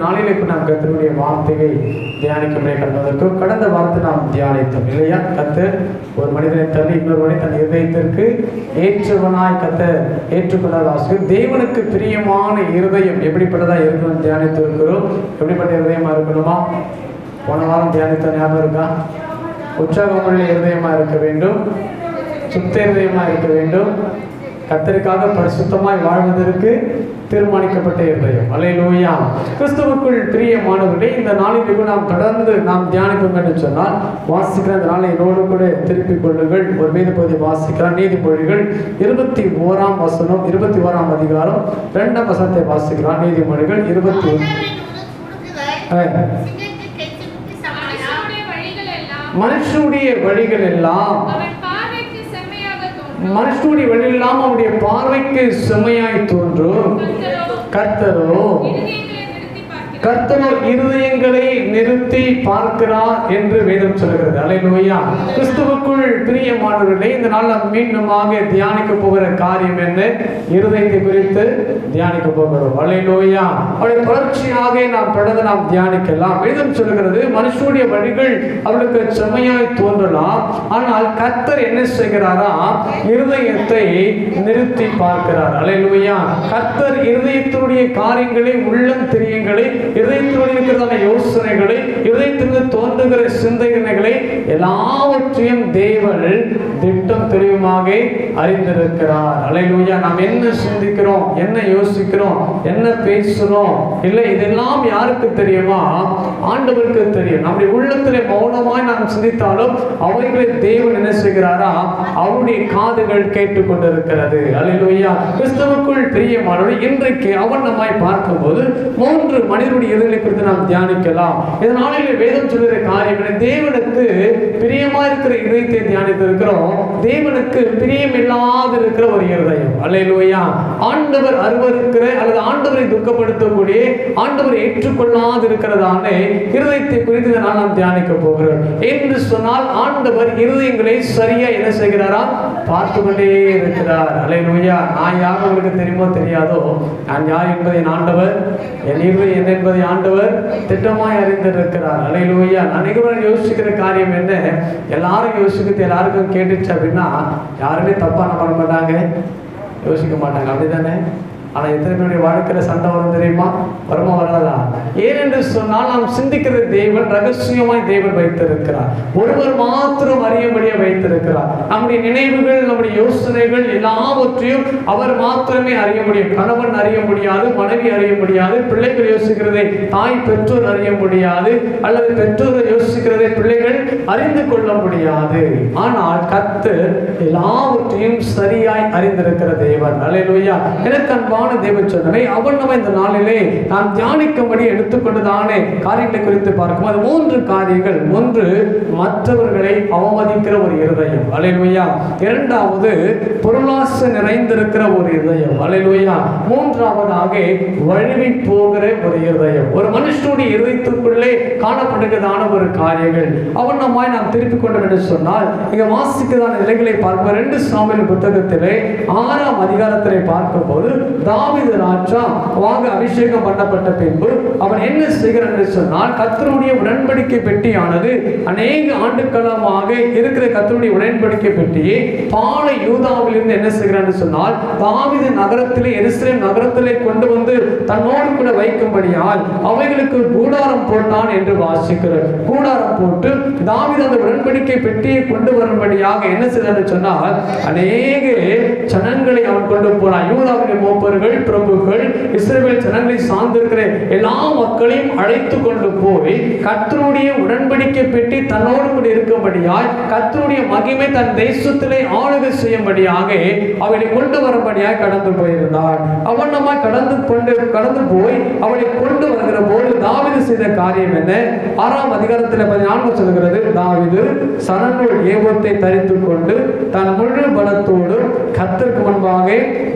நாளிலே நாம் கர்த்தருடைய வார்த்தையை தியானிக்க கடந்ததற்கு கடந்த வாரத்தை நாம் தியானித்தோம் இல்லையா? கர்த்தர் ஒரு மனிதனை தள்ளி இன்னொருவனை தன் இருதயத்திற்கு ஏற்றவனாய் கர்த்தர் ஏற்றுக்கொண்டதாக தேவனுக்கு பிரியமான இருதயம் எப்படிப்பட்டதா இருக்கணும் தியானித்து இருக்கிறோம். எப்படிப்பட்ட இருதயமா இருக்கணுமா? போன வாரம் தியானித்த ஞாபகம் இருக்கா? உற்சாகமுள்ள இருதயமா இருக்க வேண்டும், சுத்த இருதயமா இருக்க வேண்டும், கர்த்தருக்காக பரிசுத்தமாய் வாழ்வதற்கு தீர்மானிக்கப்பட்ட இருதயம். அல்லேலூயா. கிறிஸ்துவுக்குள் பிரியமானவர்களே, இந்த நாளில் நாம் தொடர்ந்து நாம் தியானிப்போம் என்று சொன்னால் வாசிக்கிற அந்த நாளை என்னோடு கூட திருப்பிக் கொள்ளுங்கள். ஒரு வேத பகுதி வாசிக்கிறார். நீதிமொழிகள் 21ஆம் வசனம் 21ஆம் அதிகாரம் 2ஆம் வசனத்தை வாசிக்கிறார். நீதிமொழிகள் 21. மனுஷனுடைய வழிகள் எல்லாம் மனுஷனுடைய வழியெல்லாம் அவருடைய பார்வைக்கு செம்மையாய் தோன்றும். கர்த்தரோ இருதயங்களை நிறுத்தி பார்க்கிறார் என்று வேதம் சொல்கிறது. அல்லேலூயா. கிறிஸ்துவுக்குள் பிரியமானவர்களே, இந்த நாள் நாம் மீண்டுமாக தியானிக்க போகிற காரியம் என்ன? இருதயத்தை குறித்து தியானிக்க போகிறோம். அல்லேலூயா. அவருடைய தொடர்ச்சியாக நாம் தொடர்ந்து நாம் தியானிக்கலாம். வேதம் சொல்கிறது மனுஷனுடைய வழிகள் அவளுக்கு செம்மையாய் தோன்றலாம், ஆனால் கர்த்தர் என்ன செய்கிறாரா? இருதயத்தை நிறுத்தி பார்க்கிறார். அல்லேலூயா. கர்த்தர் இருதயத்தினுடைய காரியங்களை, உள்ளம் தெரியங்களை, இதயத்தோடு இருக்கிறதான யோசனைகளை, இதயத்திற்கு தோன்றுகிற சிந்தனைகளை எல்லாவற்றையும் தேவன் திட்டம் தெளிவாக அறிந்திருக்கிறார். அல்லேலூயா. நாம் என்ன சிந்திக்கிறோம், என்ன யோசிக்கிறோம், என்ன பேசுறோம், இல்லை இதெல்லாம் யாருக்கு தெரியுமா? ஆண்டவருக்கு தெரியும். நம்முடைய உள்ளத்திலே மௌனமாய் நாம் சிந்தித்தாலும் அவைகளை தேவன் என்ன செய்கிறாரா? அவருடைய காதுகள் கேட்டுக்கொண்டிருக்கிறது. அல்லேலூயா. கிறிஸ்துவுக்குள் பிரியமானவர்களே, இன்றைக்கு அவனமாய் பார்க்கும்போது 3 மனிதனுடைய இதயங்களை குறித்து நாம் தியானிக்கலாம். இதனால வேதம் சொல்லுகிற காரியம் தேவனுக்கு பிரியமா இருக்கிற இதயத்தை தியானித்து இருக்கிறோம். தேவனுக்கு பிரியம் இல்லாத இருக்கிற ஒரு இருதயம். அல்லேலூயா. ஆண்டவர் அருவருக்கிற அல்லது ஆண்டவரை துக்கப்படுத்தக்கூடிய, ஆண்டவரை ஏற்றுக்கொள்ளாது இருக்கிறதான இருதயத்தை குறித்து நாம் தியானிக்க போகிறோம். என்று சொன்னால் ஆண்டவர் இருதயங்களை சரியா என்ன செய்கிறாரா? பார்த்து கொண்டே இருக்கிறார். அல்லேலூயா. நான் யார் உங்களுக்கு தெரியுமோ தெரியாதோ, நான் யார் என்பதை ஆண்டவர், என் இருதயம் என்ன என்பதை ஆண்டவர் திட்டமாய் அறிந்திருக்கிறார். அல்லேலூயா. அனைவரும் யோசிக்கிற காரியம் என்ன? எல்லாரும் யோசிக்கிறது எல்லாருக்கும் கேட்டுச்சு அப்படின்னா யாருமே தப்பா பண்ண மாட்டாங்க, யோசிக்க மாட்டாங்க. அப்படிதானே? ஆனா எத்தனை பேருடைய வாழ்க்கையில சண்டை வரும் தெரியுமா? வருமா வராதா? ஏனென்று சொன்னால் நாம் சிந்திக்கிற தேவன் ரகசியமாய் தேவன் வைத்திருக்கிறார். ஒருவர் மாத்திரம் அறியும்படியா வைத்திருக்கிறார். நம்முடைய நினைவுகள், நம்முடைய யோசனைகள் எல்லாவற்றையும் அவர் மாத்திரமே அறிய முடியும். கணவன் அறிய முடியாது, மனைவி அறிய முடியாது, பிள்ளைகள் யோசிக்கிறதை தாய் பெற்றோர் அறிய முடியாது, அல்லது பெற்றோர் யோசிக்கிறதை பிள்ளைகள் அறிந்து கொள்ள முடியாது. ஆனால் கர்த்தர் எல்லாவற்றையும் சரியாய் அறிந்திருக்கிற தேவன். அல்லேலூயா. எனக்கு அன்பான தேவன் சொன்னவை அவன் நம்ம இந்த நாளிலே நாம் தியானிக்கும்படி எடுத்துக்கொண்டதானே காரியங்களை குறித்து பார்க்கும். அது 3 காரியங்கள். 1, மற்றவர்களை அவமதிக்கிற ஒரு இருதயம். அல்லேலூயா. 2வது, பொருளாசை நிறைந்திருக்கிற ஒரு இருதயம். அல்லேலூயா. 3வதாக வழுவி போகிற ஒரு இருதயம். ஒரு மனுஷனுடைய இருதயத்துக்குள்ளே காணப்படுகிறதான ஒரு காரியங்கள் அவன் நம்மாய் நாம் திருப்பிக் கொண்டோம் என்று சொன்னால், இங்க வாசிக்கிறதான நிலைகளை பார்க்க 2 சாமுவேல் புத்தகத்திலே 6ஆம் அதிகாரத்திலே பார்க்கும் போது தாவீது ராஜா அபிஷேகம் பண்ணப்பட்ட பின்பு அவன் என்ன செய்கிறான் என்று சொன்னால், கர்த்தருடைய உடன்படிக்கை பெட்டியானது அநேக ஆண்டுகாலமாக இருக்கிற கர்த்தருடைய உடன்படிக்கை பெட்டியை பாலை யூதாவில் இருந்து என்ன செய்கிறான் என்று சொன்னால், தாவீது நகரத்திலே, எருசலேம் நகரத்திலே கொண்டு வந்து தன்னோடு கூட வைக்கும்படியால் அவைகளுக்கு கூடாரம் போட்டான் என்று வாசிக்கிறார். கூடாரம் போட்டு தாவீது அந்த உடன்படிக்கை பெட்டியை கொண்டு வரும்படியாக என்ன செய்தார் என்று சொன்னால், அநேக ஜனங்களை அவன் கொண்டு போனான். யூதாவுடைய மூப்பர்கள், பிரபுக்கள், இஸ்ரவேல் ஜனங்களை சார்ந்திருக்கிற எல்லா மக்களையும் அழைத்து கொண்டு போய் கர்த்தருடைய உடன்படிக்கை பெட்டி தன்னோடு கூட இருக்கும்படியாய், கர்த்தருடைய மகிமை தன் தேசத்திலே ஆளுகை செய்யும்படியாக அவளை கொண்டு வரும்படியாக கடந்து போயிருந்தார். அவன் நம்ம கடந்து போய் அவளை கொண்டு வருகிற போது தாவீது செய்த காரியம் என்ன? 6ஆம் அதிகாரத்தில் 14 சொல்கிறது, தாவீது சரநூல் ஏபோத்தை தரித்துக் கொண்டு தன் முழு பலத்தோடு கர்த்தருக்கு முன்பாக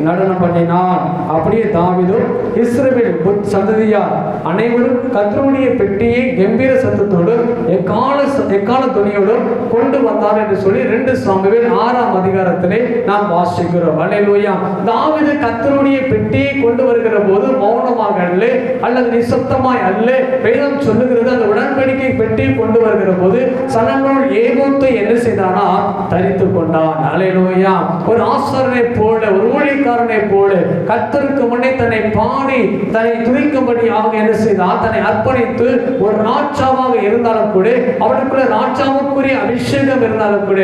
நடனம் பண்ணினான். அப்படியே தாவீதும் இஸ்ரவேல் சந்ததியார் அனைவரும் கர்த்தருடைய பெட்டியை கம்பீர சத்தத்தோடு எக்கால துணியோடு கொண்டு வந்தார் என்று சொல்லி 2 சாமுவேல் 6ஆம் அதிகாரத்திலே நாம் வாசிக்கிறோம். அல்லேலூயா. தாவீது கர்த்தருடைய பெட்டியை கொண்டு வருகிற போது மௌனமாக அல்ல அல்லது நிசப்தமாய் அல்ல. வேதம் சொல்லுகிறது அந்த உடன்படிக்கை பெட்டியை கொண்டு வருகிற போது சனங்களுள் ஏகோத்தை என்ன செய்தானா தரித்து கொண்டான். அல்லேலூயா. ஒரு ஆசாரனை போல ஒரு ஊழியக்காரனை போல கர்த்தருக்கு முன்னே தன்னை பாடி தன்னை துதிக்கும்படியாக என்ன செய்தார், தன்னை அர்ப்பணித்து ஒரு ராஜாவாக இருந்தாலும் கூட அவனுக்குள்ள ராஜாவுக்குரிய அபிஷேகம் இருந்தாலும் கூட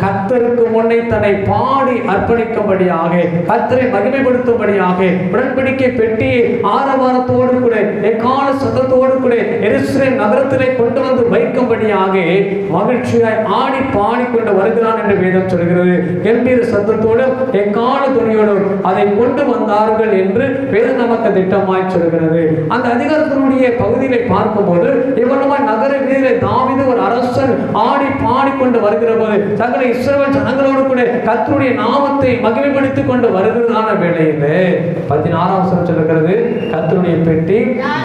கர்த்தருக்கு முன்னே தன்னை பாடி அர்ப்பணிக்கும்படியாக கர்த்தரை மகிமைப்படுத்தும்படியாக உடன்படிக்கை பெட்டியை ஆரவாரத்தோடு கூட எக்கால சத்தத்தோடு கூட எருசலேம் நகரத்திலே கொண்டு வந்து வைக்கும்படியாக மகிழ்ச்சியாய் ஆடி பாடிக்கொண்டு வருகிறான் என்று வேதம் சொல்கிறது. கம்பீர சத்தத்தோடு எக்கால துணியோடு அதை கொண்டு வந்தார்கள் என்று வேதம் நமக்கு திட்டமாய் சொல்கிறது. அந்த அதிகாரத்தினுடைய பகுதியிலே பார்க்கும்போது இவ்வளவு நகர வீதியிலே தாவீது ஒரு அரசன் ஆடி பாடிக்கொண்டு வருகிற போது சகல இஸ்ரவேல் ஜனங்களோடு கூட கர்த்தருடைய நாமத்தை மகிமைப்படுத்திக் கொண்டு வருகிறதான வேளையிலே 16ஆம் வசனம் சொல்கிறது, கர்த்தருடைய பெட்டி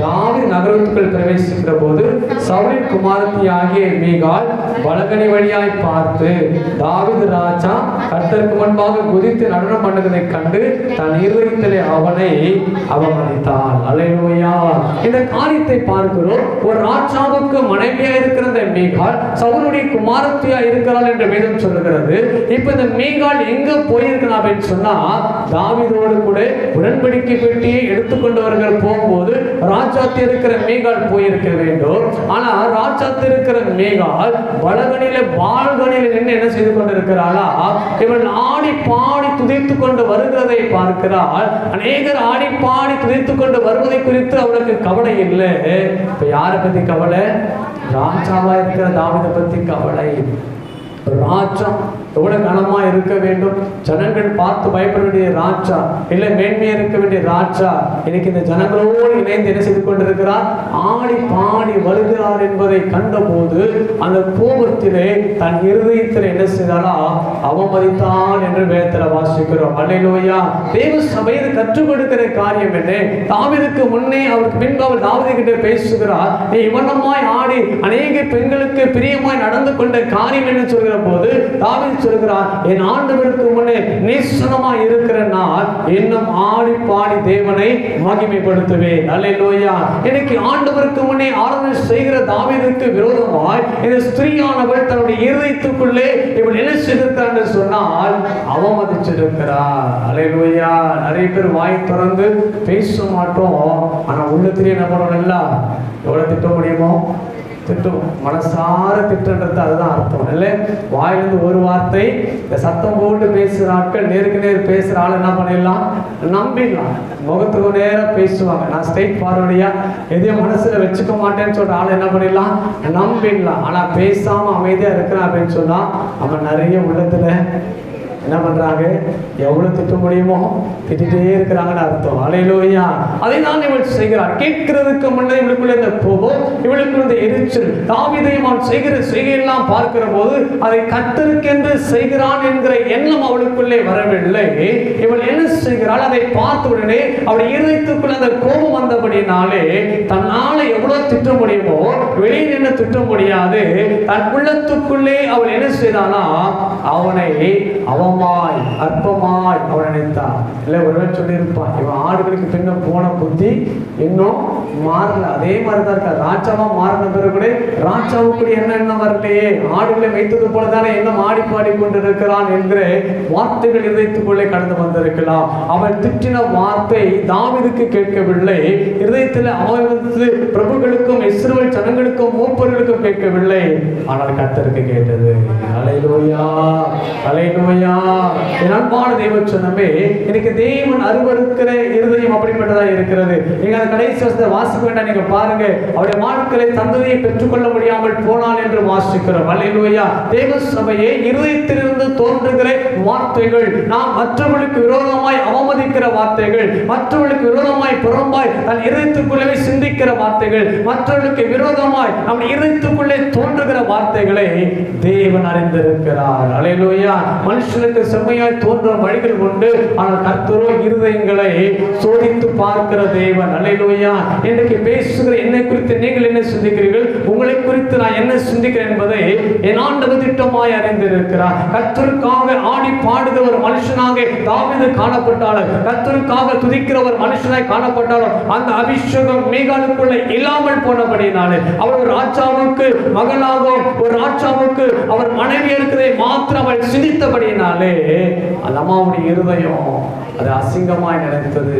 தாவீது நகரத்துக்குள் பிரவேசிக்கிற போது சவுலின் குமாரத்தியாகிய மீகாள் பலகனி வழியாய் பார்த்து தாவீது ராஜா கர்த்தருக்கு முன்பாக குதித்து நடனம் பண்ணுவதை கண்டு தன் இருதயத்திலே அவனை அவமதித்தாள். அல்லேலூயா. இந்த காரியத்தை பார்க்கிறோம். ஒரு ராஜாவுக்கு மனைவியா இருக்கிற மீகாள் சவுலுடைய குமாரத்தியா இருக்கிறாள் என்று வேதம் சொல்லுகிறது. இப்ப இந்த மீகாள் எங்க போயிருக்கிறாள் அப்படின்னு சொன்னா தாவீதோடு கூட உடன்படிக்கை பெட்டியை எடுத்துக்கொண்டு வருகிற போகும்போது ராஜாத்தி இருக்கிற மீகாள் போயிருக்க வேண்டும். ஆனா ராஜாத்தி இருக்கிற மீகாள் பலகனில பால்கனில நின்று என்ன செய்து கொண்டிருக்கிறாளா, இவள் ஆடி பாடி துதித்துக் கொண்டு வருகிறதை பார்க்கிறாள். அநேகர் ஆடி பாடி துதித்துக் கொண்டு வருவதை குறித்து அவளுக்கு கவலை இல்லை. இப்ப யாரை பத்தி கவலை? ராஜாவா இருக்கிற தாவீதை பத்தி கவலை. ராஜா எவ்வளவு கனமா இருக்க வேண்டும், ஜனங்கள் பார்த்து பயப்பட வேண்டிய ராஜா இல்லை மேன்மையா இருக்க வேண்டிய ராஜா இன்னைக்கு இந்த ஜனங்களோடு இணைந்து என்ன செய்து கொண்டிருக்கிறார், ஆடி பாடி வருகிறார் என்பதை கண்டபோது அந்த கோபத்திலே தன் இருதயத்தில் என்ன செய்தாலா அவமதித்தான் என்று வேதத்துல வாசிக்கிறோம். அல்லேலூயா. தேவ சபையில் கற்றுக் கொடுக்கிற காரியம் என்ன? தாவீதுக்கு முன்னே அவருக்கு பின்பு அவர் தாவீது கிட்ட பேசுகிறார், நீ இவனமாய் ஆடி அநேக பெண்களுக்கு பிரியமாய் நடந்து கொண்ட காரியம் என்ன சொல்கிற போது தாவீது சொல்கிறார், என் ஆண்டவருக்கு முன்னே நேசனமாய் இருக்கிற நான் இன்னும் ஆடி பாடி தேவனை மகிமைப்படுத்துவேன். அல்லேலூயா. எனக்கு ஆண்டவருக்கு முன்னே ஆராதனை செய்கிற தாவீதுக்கு விரோதமாய் இந்த ஸ்திரீயானவள் தன்னுடைய இருதயத்துக்குள்ளே இவள் என்ன செய்திருக்கிறார் என்று சொன்னால் அவமதிச்சிருக்கிறார். அல்லேலூயா. நிறைய பேர் வாய் திறந்து பேச மாட்டோம், ஆனா உள்ளத்திலே என்ன பண்ணணும், எவ்வளவு திட்ட முடியுமோ திட்டம், மனசார திட்டன்றது அதுதான் அர்த்தம் இல்லை. வாயிலிருந்து ஒரு வார்த்தை இந்த சத்தம் போட்டு பேசுகிற ஆட்கள் நேருக்கு நேர் பேசுகிற ஆள் என்ன பண்ணிடலாம், நம்பிடலாம். முகத்துக்கு நேரம் பேசுவாங்க, நான் ஸ்ட்ரைட் ஃபார்வர்டியா எதையும் மனசுல வச்சுக்க மாட்டேன்னு சொல்ற ஆள் என்ன பண்ணிடலாம், நம்பிடலாம். ஆனா பேசாம அமைதியா இருக்கிறான் அப்படின்னு சொன்னா அவன் நிறைய உள்ளத்துல என்ன பண்றாங்க, எவ்வளவு திட்ட முடியுமோ திட்டிட்டே இருக்கிறாங்கன்னு அர்த்தம். அல்லேலூயா. அதை தான் இவள் செய்கிறார். கேட்கிறதுக்கு முன்னே இவளுக்குள்ள இந்த கோபம், இவளுக்குள்ள இந்த எரிச்சல், தாவீதையும் அவன் செய்கிற செய்கையெல்லாம் பார்க்கிற போது அதை கர்த்தருக்கென்று செய்கிறான் என்கிற எண்ணம் அவளுக்குள்ளே வரவில்லை. இவள் என்ன செய்கிறாள், அதை பார்த்த உடனே அவள் இருதயத்துக்குள்ள அந்த கோபம் வந்தபடினாலே தன்னால எவ்வளவு திட்ட முடியுமோ வெளியில் என்ன திட்ட முடியாது, தன் உள்ளத்துக்குள்ளே அவள் என்ன செய்தானா அவனை அவமாய் அற்பமாய் அவன் நினைத்தான். இல்லை ஒருவன் சொல்லியிருப்பான், இவன் ஆடுகளுக்கு பின்ன போன புத்தி இன்னும் மாறல, அதே மாதிரிதான் இருக்கா. ராஜாவா மாறின பிறகு கூட ராஜாவுக்கு என்ன வரலையே, ஆடுகளை வைத்தது போலதானே என்ன ஆடி பாடி கொண்டிருக்கிறான் என்கிற வார்த்தைகள் இதயத்துக்குள்ளே கடந்து வந்திருக்கலாம். அவன் திட்டின வார்த்தை தாவீதுக்கு கேட்கவில்லை, இதயத்தில் அவனுக்கு பிரபுக்களுக்கும் இஸ்ரவேல் ஜனங்களுக்கும் மூப்பர்களுக்கும் கேட்கவில்லை, ஆனால் கர்த்தருக்கு கேட்டது. அல்லேலூயா. அல்லேலூயா. என் அன்பான தேவச்சனமே, இன்னைக்கு தேவன் அருவருக்கிற இருதயம் அப்படிப்பட்டதா இருக்கிறது. நீங்க அந்த கடைசி வாசிக்க வேண்டாம், நீங்க பாருங்க. அவருடைய மாட்களை தந்ததியை பெற்றுக்கொள்ள முடியாமல் போனான் என்று வாசிக்கிறோம். அல்லேலூயா. தேவ சபையே, இருதயத்திலிருந்து தோன்றுகிற வார்த்தைகள், நாம் மற்றவர்களுக்கு விரோதமாய் அவமதிக்கிற வார்த்தைகள், மற்றவர்களுக்கு விரோதமாய் புறம்பாய் தன் இருதயத்துக்குள்ளே சிந்திக்கிற வார்த்தைகள், மற்றவர்களுக்கு விரோதமாய் நம் இருதயத்துக்குள்ளே தோன்றுகிற வார்த்தைகளை தேவன் அறிந்திருக்கிறார். அல்லேலூயா. மனுஷனுக்கு செம்மையாய் தோன்றும் வழிகள் உண்டு, ஆனால் கர்த்தரோ இருதயங்களை சோதித்து பார்க்கிற தேவன். அல்லேலூயா. இன்றைக்கு பேசுகிற என்னை குறித்து நீங்கள் என்ன சிந்திக்கிறீர்கள், உங்களை குறித்து நான் என்ன சிந்திக்கிறேன் என்பதை என் ஆண்டவர் திட்டமாய் அறிந்திருக்கிறார். கர்த்தருக்காக ஆடி பாடுகிற ஒரு மனுஷனாக தாவீது காணப்பட்டாலும், கர்த்தருக்காக துதிக்கிற ஒரு மனுஷனாய் காணப்பட்டாலும், அந்த அபிஷேகம் மீகாலுக்குள்ள இல்லாமல் போனபடினாலே, அவர் ஒரு ராஜாவுக்கு மகனாகவும் ஒரு ராஜாவுக்கு அவர் மனைவி இருக்கிறதை மாத்திரம் அவள் சிந்தித்தபடினாலே அந்த அம்மாவுடைய இருதயம் அது அசிங்கமாய் நினைத்தது,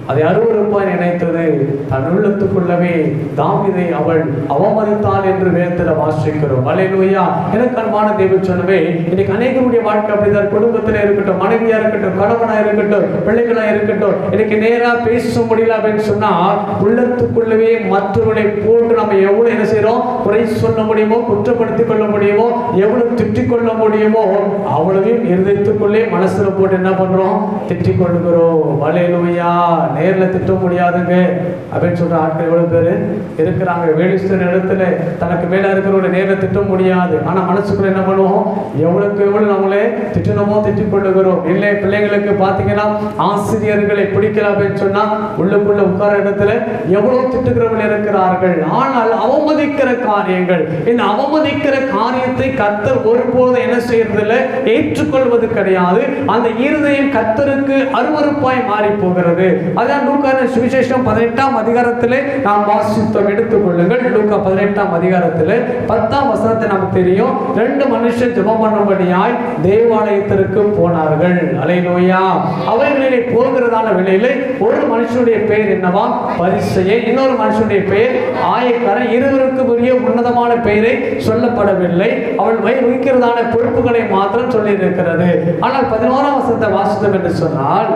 அதை அருவருப்பாய் நினைத்தது. தன் உள்ளத்துக்குள்ளவே தாவீதை அவள் அவமதித்தாள் என்று வேதத்தில் வாசிக்கிறோம். அல்லேலூயா. எனக்கு அன்பான தேவ சொன்னவே, இன்னைக்கு அநேகருடைய வாழ்க்கை அப்படிதான். குடும்பத்தில் இருக்கட்டும், மனைவியா இருக்கட்டும், கணவனா இருக்கட்டும், பிள்ளைகளா இருக்கட்டும், இன்னைக்கு நேரா பேச முடியல அப்படின்னு சொன்னா உள்ளத்துக்குள்ளவே மற்றவர்களை போட்டு நம்ம எவ்வளவு என்ன செய்யறோம், குறை சொல்ல முடியுமோ, குற்றப்படுத்திக் கொள்ள முடியுமோ, எவ்வளவு திட்டிக் கொள்ள முடியுமோ அவ்வளவையும் இருதயத்துக்குள்ளே மனசுல போட்டு என்ன பண்றோம், திட்டிக் கொள்ளுகிறோம். அல்லேலூயா. நேர்ல திட்ட முடியாதுங்க அப்படின்னு சொல்ற ஆட்கள் எவ்வளவு பேரு இருக்கிறாங்க. வேலிஸ்தர் இடத்துல தனக்கு மேல இருக்கிறவங்க நேர்ல திட்ட முடியாது, ஆனா மனசுக்குள்ள என்ன பண்ணுவோம், எவ்வளவுக்கு எவ்வளவு நம்மளே திட்டணுமோ திட்டிக் கொள்ளுகிறோம். இல்லை பிள்ளைங்களுக்கு பாத்தீங்கன்னா ஆசிரியர்களை பிடிக்கல அப்படின்னு சொன்னா உள்ளுக்குள்ள உட்கார இடத்துல எவ்வளவு திட்டுகிறவர்கள் இருக்கிறார்கள். ஆனால் அவமதிக்கிற காரியங்கள், இந்த அவமதிக்கிற காரியத்தை கர்த்தர் ஒருபோது என்ன செய்யறதில்லை, ஏற்றுக்கொள்வது கிடையாது. அந்த இருதயம் கர்த்தருக்கு அருவருப்பாய் மாறி போகிறது. அதான் லூக்கா சுவிசேஷம் 18ஆம் அதிகாரத்திலே நாம் வாசித்தோம். எடுத்துக் கொள்ளுங்கள். லூக்கா 18ஆம் அதிகாரத்திலே 10ஆம் வசனத்தை நமக்கு தெரியும். 2 மனுஷர் ஜெபம் பண்ணும்படியாய் தேவாலயத்திற்கு போனார்கள். அல்லேலூயா. அவைகளிலே போகிறதான வேளையிலே ஒரு மனுஷனுடைய பெயர் என்னவா, பரிசேயன், இன்னொரு மனுஷனுடைய பெயர் ஆயக்காரன். இருவருக்கு உரிய உன்னதமான பெயரை சொல்லப்படவில்லை. அவள் வகிக்கிறதான பொறுப்புகளை மாத்திரம் சொல்லி இருக்கிறது. ஆனால் 11ஆம் வசனத்தை வாசித்தோம் என்று சொன்னால்,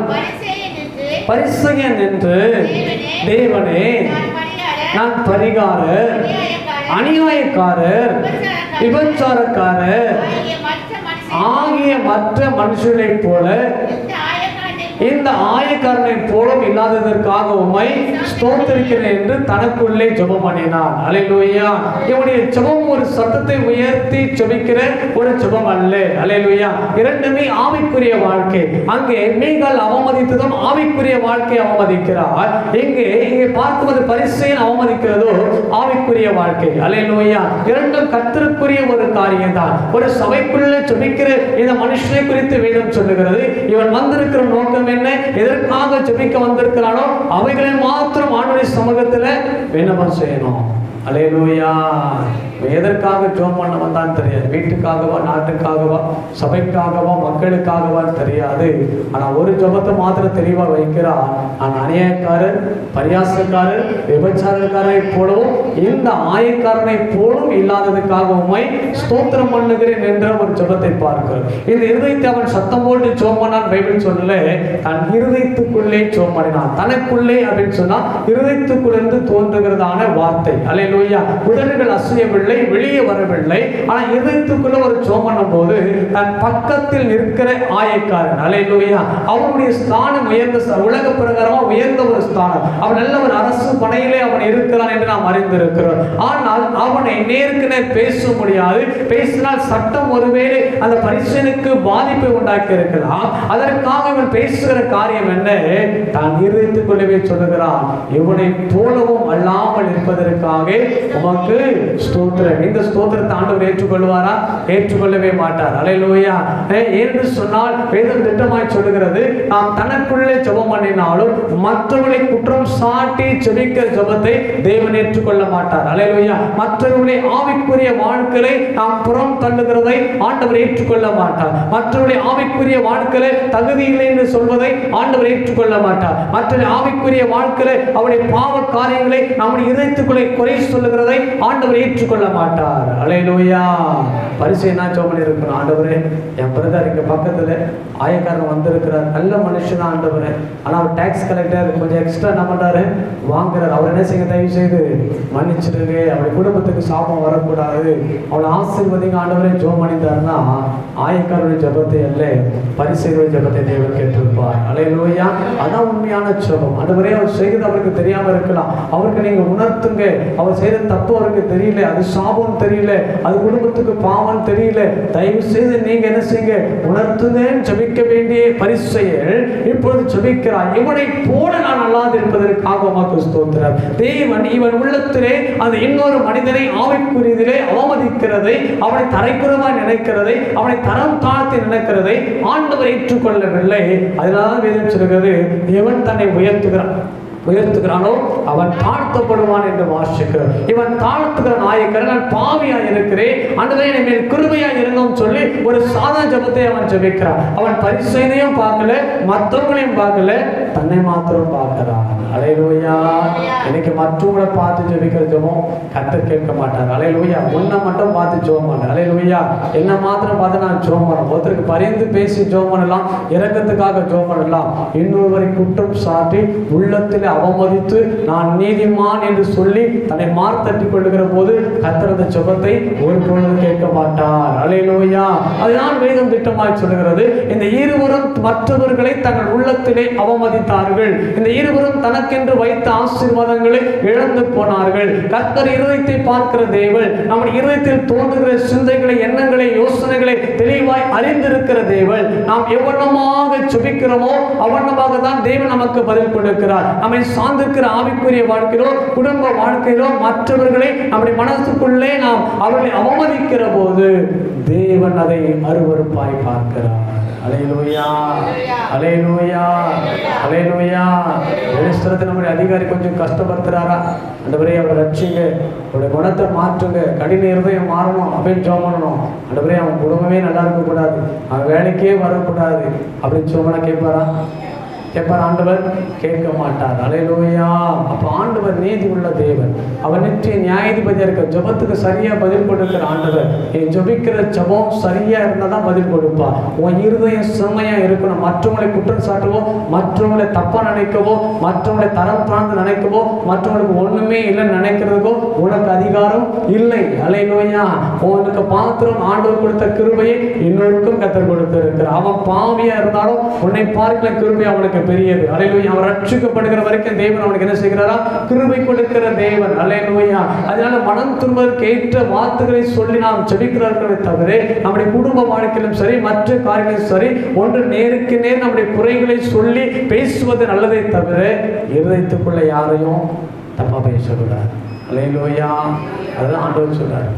பரிசேயன் என்று தேவனே, நான் பரிகாரர், அநியாயக்காரர், விபச்சாரக்காரர் ஆகிய மற்ற மனுஷனை போல இந்த ஆயக்காரனை போலும் இல்லாததற்காக உம்மை ஸ்தோத்திரிக்கிறேன் என்று தனக்குள்ளே ஜெபம் பண்ணினான். அல்லேலூயா. இவனுடைய ஜெபம் ஒரு சத்தத்தை உயர்த்தி ஜெபிக்கிற ஒரு ஜெபம் அல்ல. அல்லேலூயா. இரண்டுமே ஆவிக்குரிய வாழ்க்கை. அங்கே மீகால் அவமதித்ததும் ஆவிக்குரிய வாழ்க்கை அவமதிக்கிறார். இங்கே பார்க்கும்போது பரிசேயன் அவமதிக்கிறதோ ஆவிக்குரிய வாழ்க்கை. அல்லேலூயா. இரண்டும் கர்த்தருக்குரிய ஒரு காரியம் தான். ஒரு சபைக்குள்ளே ஜெபிக்கிற இந்த மனுஷனை குறித்து வேதம் சொல்லுகிறது, இவன் வந்திருக்கிற நோக்கம் என்ன, எதற்காக ஜெபிக்க வந்திருக்கிறானோ அவைகளை மாத்திரம் ஆண்டவருடைய சமூகத்தில் விண்ணப்பம் செய்யணும். அல்லேலூயா. எதற்காக ஜெபம் பண்ண வந்தான்னு தெரியாது. வீட்டுக்காகவா, நாட்டுக்காகவா, சபைக்காகவா, மக்களுக்காகவா தெரியாது. ஆனா ஒரு ஜெபத்தை மாத்திரம் தெளிவா வைக்கிறார், நான் அநியாயக்காரர், பரியாசக்காரர், விபச்சாரக்காரரை போலவும் இந்த ஆயக்காரனை போலும் இல்லாததுக்காக உம்மை ஸ்தோத்திரம் பண்ணுகிறேன் என்ற ஒரு ஜெபத்தை பார்க்கிறோம். இந்த இருதயத்தை அவன் சத்தம் போட்டு ஜெபம் பண்ணான் பைபிள் சொல்லல, தன் இருதயத்துக்குள்ளே ஜெபம் பண்ணினான். தனக்குள்ளே அப்படின்னு சொன்னா இருதயத்துக்குள்ளிருந்து தோன்றுகிறதான வார்த்தை. அல்லேலூயா. உதடுகள் அசையவில்லை, வெளியே வரவில்லை, ஆனா இதயத்துக்குள்ள ஒரு ஜெபம் பண்ணும் போது தன் பக்கத்தில் நிற்கிற ஆயக்காரன், அல்லேலூயா, அவனுடைய ஸ்தானம் உயர்ந்த, உலக பிரகாரமா உயர்ந்த ஒரு ஸ்தானம். அவன் நல்ல ஒரு அரசு படையிலே அவன் இருக்கிறான் என்று நாம் அறிந்திருக்கிறோம். ஆனால் அவனை நேருக்கு நேர் பேச முடியாது. பேசினால் சட்டம் ஒருவேளை அந்த பரிசனுக்கு பாதிப்பை உண்டாக்கி இருக்கலாம். அதற்காக அவன் பேசுகிற காரியம் என்ன, தான் இருதயத்துக்குள்ளவே சொல்லுகிறான், இவனை போலவும் அல்லாமல் இருப்பதற்காக உமக்கு ஸ்தோத்திரம். இந்த ஸ்தோத்திரத்தை ஆண்டவர் ஏற்றுக்கொள்வாரா? ஏற்றுக்கொள்ளவே மாட்டார். அல்லேலூயா. என்று சொன்னால் வேதம் திட்டமாய் சொல்லுகிறது, நாம் தனக்குள்ளே ஜெபம் பண்ணினாலும் மற்றவர்களை குற்றம் சாட்டி ஜெபிக்கிற ஜெபத்தை தேவன் ஏற்றுக்கொள்ள மாட்டார். அல்லேலூயா. மற்றவர்களுடைய ஆவிக்குரிய வாழ்க்கையை நாம் புறம் தள்ளுகிறதை ஆண்டவர் ஏற்றுக்கொள்ள மாட்டார். மற்றவருடைய ஆவிக்குரிய வாழ்க்கையில தகுதி இல்லை என்று சொல்வதை ஆண்டவர் ஏற்றுக்கொள்ள மாட்டார். மற்ற ஆவிக்குரிய வாழ்க்கையில அவருடைய பாவ காரியங்களை நம்முடைய இதயத்துக்குள்ளே குறை சொல்லுகிறதை ஆண்டவர் ஏற்றுக்கொள்ள மாட்டார். அல்லேலூயா. பரிசேயனா ஜெபம் இருக்கணும். ஆண்டவரே, என் பிரதர் இங்க பக்கத்துல ஆயக்காரன் வந்திருக்கிறார், நல்ல மனுஷன் ஆண்டவரே, ஆனா அவர் டாக்ஸ் கலெக்டர் கொஞ்சம் எக்ஸ்ட்ரா என்ன பண்றாரு வாங்குறாரு. அவர் என்ன செய்ய, தயவு செய்து மன்னிச்சிடுங்க, அவருடைய குடும்பத்துக்கு சாபம் வரக்கூடாது, அவளை ஆசீர்வதிங்க ஆண்டவரே ஜெபம் பண்ணிட்டாருன்னா ஆயக்காரருடைய ஜெபத்தை அல்ல, பரிசேயருடைய ஜெபத்தை தேவன் கேட்டிருப்பார். அல்லேலூயா. அதான் உண்மையான ஜெபம். ஆண்டவரே, அவர் செய்தது அவருக்கு தெரியாம இருக்கலாம், அவருக்கு நீங்க உணர்த்துங்க. அவர் செய்த தப்பு அவருக்கு தெரியல, அது சாபம் தெரியல, அது குடும்பத்துக்கு பாவம் தெரியல, தயவு செய்து நீங்க என்ன செய்யுங்க, உணர்த்துங்கன்னு ஜெபிக்க வேண்டிய பரிசேயர் இப்பொழுது ஜெபிக்கிறார். இவனை போல நான் அல்லாது இருப்பதற்காக உமக்கு ஸ்தோத்திரம். தேவன் இவன் உள்ளத்திலே அந்த இன்னொரு மனிதனை ஆவிக்குரியதிலே அவமதிக்கிறதை, அவனை தரைக்குறமாய் நினைக்கிறதை, அவனை தரம் தாழ்த்தி நினைக்கிறதை ஆண்டவர் ஏற்றுக்கொள்ளவில்லை. அதனால வேதம் சொல்கிறது, இவன் தன்னை உயர்த்துகிறானோ அவன் தாழ்த்தப்படுவான் என்று வாசிக்கிறார். இவன் தாழ்த்துகிற நாயக்கர், நான் பாவியா இருக்கிறேன், ஆண்டவரே என் மேல் கிருபையா இருந்தோம் சொல்லி ஒரு சாதாரண ஜெபத்தை அவன் ஜெபிக்கிறான். அவன் பரிசேயனையும் பார்க்கல, மற்றவங்களையும் பார்க்கல, தன்னை மாத்திரம் பார்க்கிறான். அல்லேலூயா. இன்னைக்கு மற்றவங்களை பார்த்து ஜெபிக்கிற ஜெபம் கர்த்தர் கேட்க மாட்டார். அல்லேலூயா. உன்னை மட்டும் பார்த்து ஜெபம் பண்ண. அல்லேலூயா. என்ன மாத்திரம் பார்த்து நான் ஜெபம் பண்ண. ஒருத்தருக்கு பரிந்து பேசி ஜெபம் பண்ணலாம், இரக்கத்துக்காக ஜெபம் பண்ணலாம். இன்னொருவரை குற்றம் சாட்டி உள்ளத்தில் அவமதித்து நான் நீதிமான் என்று சொல்லி தன்னை மார்த்தட்டி கொள்ளுகிற போது கர்த்தர் அந்த ஜெபத்தை ஒரு பொழுதும் கேட்க மாட்டார். அல்லேலூயா. அதுதான் வேதம் திட்டமாய் சொல்லுகிறது. இந்த இருவரும் மற்றவர்களை தங்கள் உள்ளத்திலே அவமதித்தார்கள். இந்த இருவரும் தனக்கென்று வைத்த ஆசீர்வாதங்களை இழந்து போனார்கள். கர்த்தர் இருதயத்தை பார்க்கிற தேவன், நம்முடைய இருதயத்தில் தோன்றுகிற சிந்தைகளை, எண்ணங்களை, யோசனைகளை தெளிவாய் அறிந்திருக்கிற தேவன். நாம் எவ்வளமாக ஜெபிக்கிறோமோ அவ்வளவாக தான் தேவன் நமக்கு பதில் கொடுக்கிறார். நம்மை சார்ந்திருக்கிற ஆவிக்குரிய வாழ்க்கையிலோ குடும்ப வாழ்க்கையிலோ மற்றவர்களை நம்முடைய மனசுக்குள்ளே நாம் அவர்களை அவமதிக்கிற போது தேவன் அதை அருவருப்பாய் பார்க்கிறார். அல்லேலூயா. அல்லேலூயா. அல்லேலூயா. வெளிஸ்தரத்தை நம்முடைய அதிகாரி கொஞ்சம் கஷ்டப்படுத்துறாரா, ஆண்டவரே அவரை ரட்சிங்க, அவருடைய குணத்தை மாற்றுங்க, கடின இருதயம் மாறணும் அப்படின்னு ஜெபம் பண்ணணும். ஆண்டவரே அவன் குடும்பமே நல்லா இருக்கக்கூடாது, அவன் வேலைக்கே வரக்கூடாது அப்படின்னு ஜெபம்னா கேட்பாரா? கேட்பார்? ஆண்டவர் கேட்க மாட்டார். அல்லேலூயா. அப்ப ஆண்டவர் நீதி உள்ள தேவன், அவர் நிச்சய நியாயாதிபதியா இருக்க. ஜெபத்துக்கு சரியா பதில் கொடுக்கிற ஆண்டவர். என் ஜெபிக்கிற ஜெபம் சரியா இருந்தா தான் பதில் கொடுப்பா. உன் இருதயம் செம்மையா இருக்கணும். மற்றவங்களை குற்றம் சாட்டவோ, மற்றவங்களை தப்பா நினைக்கவோ, மற்றவங்களை தரம் தாழ்ந்து நினைக்கவோ, மற்றவங்களுக்கு ஒண்ணுமே இல்லைன்னு நினைக்கிறதுக்கோ உனக்கு அதிகாரம் இல்லை. அல்லேலூயா. உனக்கு பாத்திரம் ஆண்டவர் கொடுத்த கிருபையை இன்னொருக்கும் கர்த்தர் கொடுத்திருக்கிறார். அவன் பாவியா இருந்தாலும் உன்னை பார்க்கிற கிருபை அவனுக்கு பெரியது. அல்லேலூயா. அவன் ரட்சிக்கப்படுகிற வரைக்கும் தேவன் அவனுக்கு என்ன செய்கிறாரா? கிருபை கொடுக்கிற தேவன். அல்லேலூயா. அதனால மனம் திரும்புவதற்கு ஏற்ற வார்த்தைகளை சொல்லி நாம் ஜெபிக்கிறார்களே தவிர நம்முடைய குடும்ப வாழ்க்கையிலும் சரி, மற்ற காரியங்களும் சரி, ஒன்று நேருக்கு நேர் நம்முடைய குறைகளை சொல்லி பேசுவது நல்லதை தவிர இருதயத்துக்குள்ள யாரையும் தப்பா பேசக்கூடாது. அல்லேலூயா. அதுதான் ஆண்டவர் சொல்றாரு.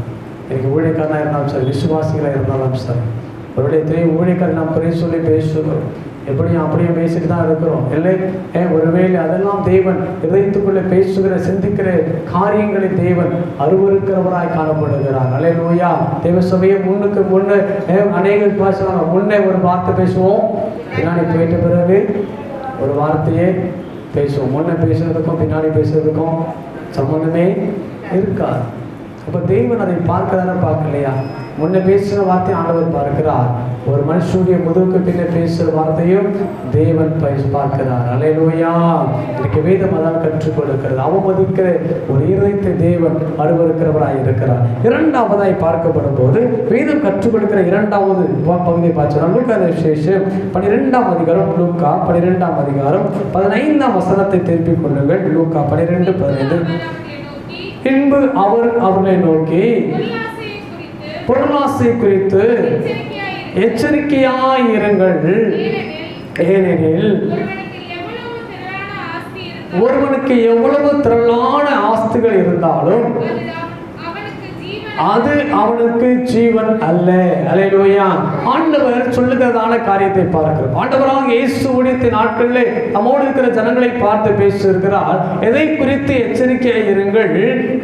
எனக்கு ஊழியக்காரனா இருந்தாலும் சரி, விசுவாசிகளா இருந்தாலும் சரி, ஒருடைய ஊழியக்காரர் நாம் குறை சொல்லி பேசுகிறோம், எப்படியும் அப்படியே பேசிட்டு தான் இருக்கிறோம் இல்லை? ஒருவேளை அதெல்லாம் தேவன் இதயத்துக்குள்ளே பேசுகிற சிந்திக்கிற காரியங்களை தேவன் அருவருக்கிறவராய் காணப்படுகிறார். அல்லேலூயா. தேவ சபையை முன்னுக்கு முன்னே அநேகர் பேசுவாங்க. முன்னே ஒரு வார்த்தை பேசுவோம், பின்னாடி போயிட்ட பிறகு ஒரு வார்த்தையே பேசுவோம். முன்னே பேசுறதுக்கும் பின்னாடி பேசுறதுக்கும் சம்பந்தமே இருக்காது. அப்போ தேவன் அதை பார்க்கதானே பார்க்கலையா? முன்ன பேசுகிற வார்த்தை ஆண்டவர் பார்க்கிறார், ஒரு மனுஷனுடைய முதுகுக்கு பின்ன பேசுகிற வார்த்தையும் தேவன் பார்க்கிறார். அல்லேலூயா. எனக்கு வேதம் அதான் கற்றுக் கொடுக்கிறது. அவமதிக்கிற ஒரு இருதயத்தை தேவன் அருவருக்கிறவராய் இருக்கிறார். இரண்டாவதாய் பார்க்கப்படும் போது வேதம் கற்றுக் கொடுக்கிற இரண்டாவது பகுதியை பார்த்தோம். லூக்கா விசேஷம் 12ஆம் அதிகாரம், லூக்கா 12ஆம் அதிகாரம் 15ஆம் வசனத்தை திருப்பிக் கொள்ளுங்கள். லூக்கா 12:15. பின்பு அவர் அவர்களை நோக்கி பொருளாசை குறித்து எச்சரிக்கையாயிருங்கள், ஏனெனில் ஒருவனுக்கு எவ்வளவு திரளான ஆஸ்திகள் இருந்தாலும் அது அவனுக்கு ஜீவன் அல்ல. அல்லேலூயா. ஆண்டவர் சொல்லுகிறதான காரியத்தை பார்க்கிறோம். ஆண்டவராக இயேசு ஊழியத்தின் நாட்களிலே நம்மோடு இருக்கிற ஜனங்களை பார்த்து பேசியிருக்கிறார். எதை குறித்து எச்சரிக்கையாய் இருங்கள்?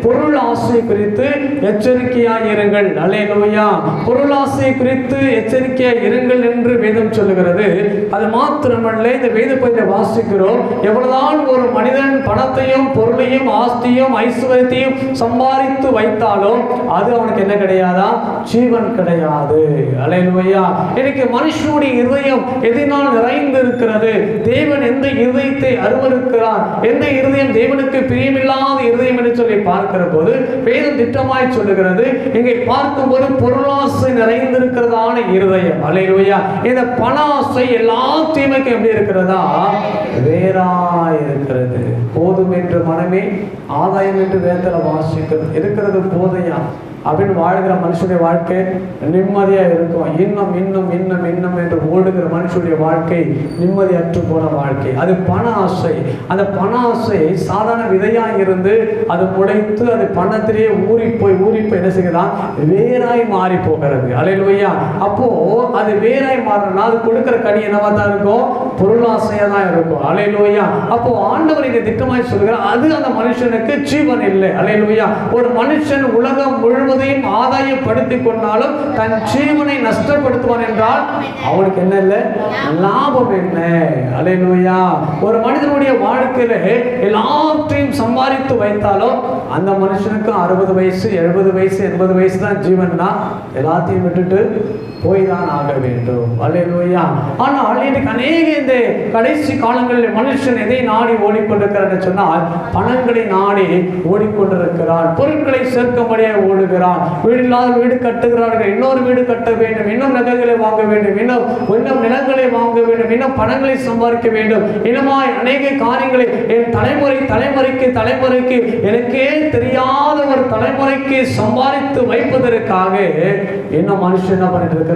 பொருள் ஆசை குறித்து எச்சரிக்கையாய் இருங்கள். அல்லேலூயா. பொருள் ஆசை குறித்து எச்சரிக்கையாய் இருங்கள் என்று வேதம் சொல்லுகிறது. அது மாத்திரமல்ல, இந்த வேத பகுதியை வாசிக்கிறோம். எவ்வளவுதான் ஒரு மனிதன் பணத்தையும் பொருளையும் ஆஸ்தியும் ஐஸ்வர்யத்தையும் சம்பாதித்து வைத்தாலும் அது அவனுக்கு என்ன கிடையாதா? ஜீவன் கிடையாது. அல்லேலூயா. இன்னைக்கு மனுஷனுடைய இருதயம் எதனால் நிறைந்து இருக்கிறது? தேவன் எந்த இருதயத்தை அருவருக்கிறார், எந்த இருதயம் தேவனுக்கு பிரியமில்லாத இருதயம் என்று சொல்லி பார்க்கிற போது வேதம் திட்டமாய் சொல்லுகிறது. இங்கே பார்க்கும்போது பொருளாசை நிறைந்திருக்கிறதான இருதயம். அல்லேலூயா. இந்த பண ஆசை எல்லா தீமைக்கும் எப்படி இருக்கிறதா? வேறாய் இருக்கிறது. போதும் என்று மனமே ஆதாயம் என்று வேதத்துல வாசிக்கிறது. இருக்கிறது போதையா அப்படின்னு வாழ்கிற மனுஷனுடைய வாழ்க்கை நிம்மதியா இருக்கும். இன்னும் இன்னும் இன்னும் இன்னும் என்று ஓடுகிற மனுஷனுடைய வாழ்க்கை நிம்மதியற்று போன வாழ்க்கை. அது பண ஆசை. அந்த பண ஆசை சாதாரண விதையா இருந்து அது முளைத்து அது பணத்திலேயே ஊறி போய் என்ன செய்யலாம்? வேறாய் மாறி போகிறது. அல்லேலூயா. அப்போ அது வேறாய் மாறினா அது கொடுக்கிற கனி என்னவா தான் இருக்கும்? பொருளாசையா தான் இருக்கும். அல்லேலூயா. அப்போ ஆண்டவர் இதை திட்டமாய் சொல்கிறார், அது அந்த மனுஷனுக்கு ஜீவன் இல்லை. அல்லேலூயா. ஒரு மனுஷன் உலகம் முழுவதும் ஆதாயப்படுத்திக் கொண்டாலும் தன் ஜீவனை நஷ்டப்படுத்துவான் என்றால் அவனுக்கு என்ன இல்லை? லாபம் என்ன? அல்லேலூயா. ஒரு மனிதனுடைய வாழ்க்கையில எல்லாத்தையும் சம்பாதித்து வைத்தாலும் அந்த மனுஷனுக்கு 60 வயசு 70 வயசு 80 வயசு தான் ஜீவன்னா எல்லாத்தையும் விட்டுட்டு போய் தான் ஆக வேண்டும். அல்லேலூயா. ஆனால் இன்னைக்கு அநேக இந்த கடைசி காலங்களில் மனுஷன் எதை நாடி ஓடிக்கொண்டிருக்கிறார் என்று சொன்னால் பணங்களை நாடி ஓடிக்கொண்டிருக்கிறான். பொருட்களை சேர்க்கும்படியாக ஓடுகிறான். வீடு இல்லாத வீடு கட்டுகிறார்கள். இன்னொரு வீடு கட்ட வேண்டும், இன்னும் நகைகளை வாங்க வேண்டும், இன்னும் நிலங்களை வாங்க வேண்டும், இன்னும் பணங்களை சம்பாதிக்க வேண்டும். இன்னமாய் அநேக காரியங்களை என் தலைமுறைக்கு எனக்கே தெரியாத ஒரு தலைமுறைக்கு சம்பாதித்து வைப்பதற்காக இன்னும் மனுஷன் என்ன பண்ணிட்டு இருக்கிறான்?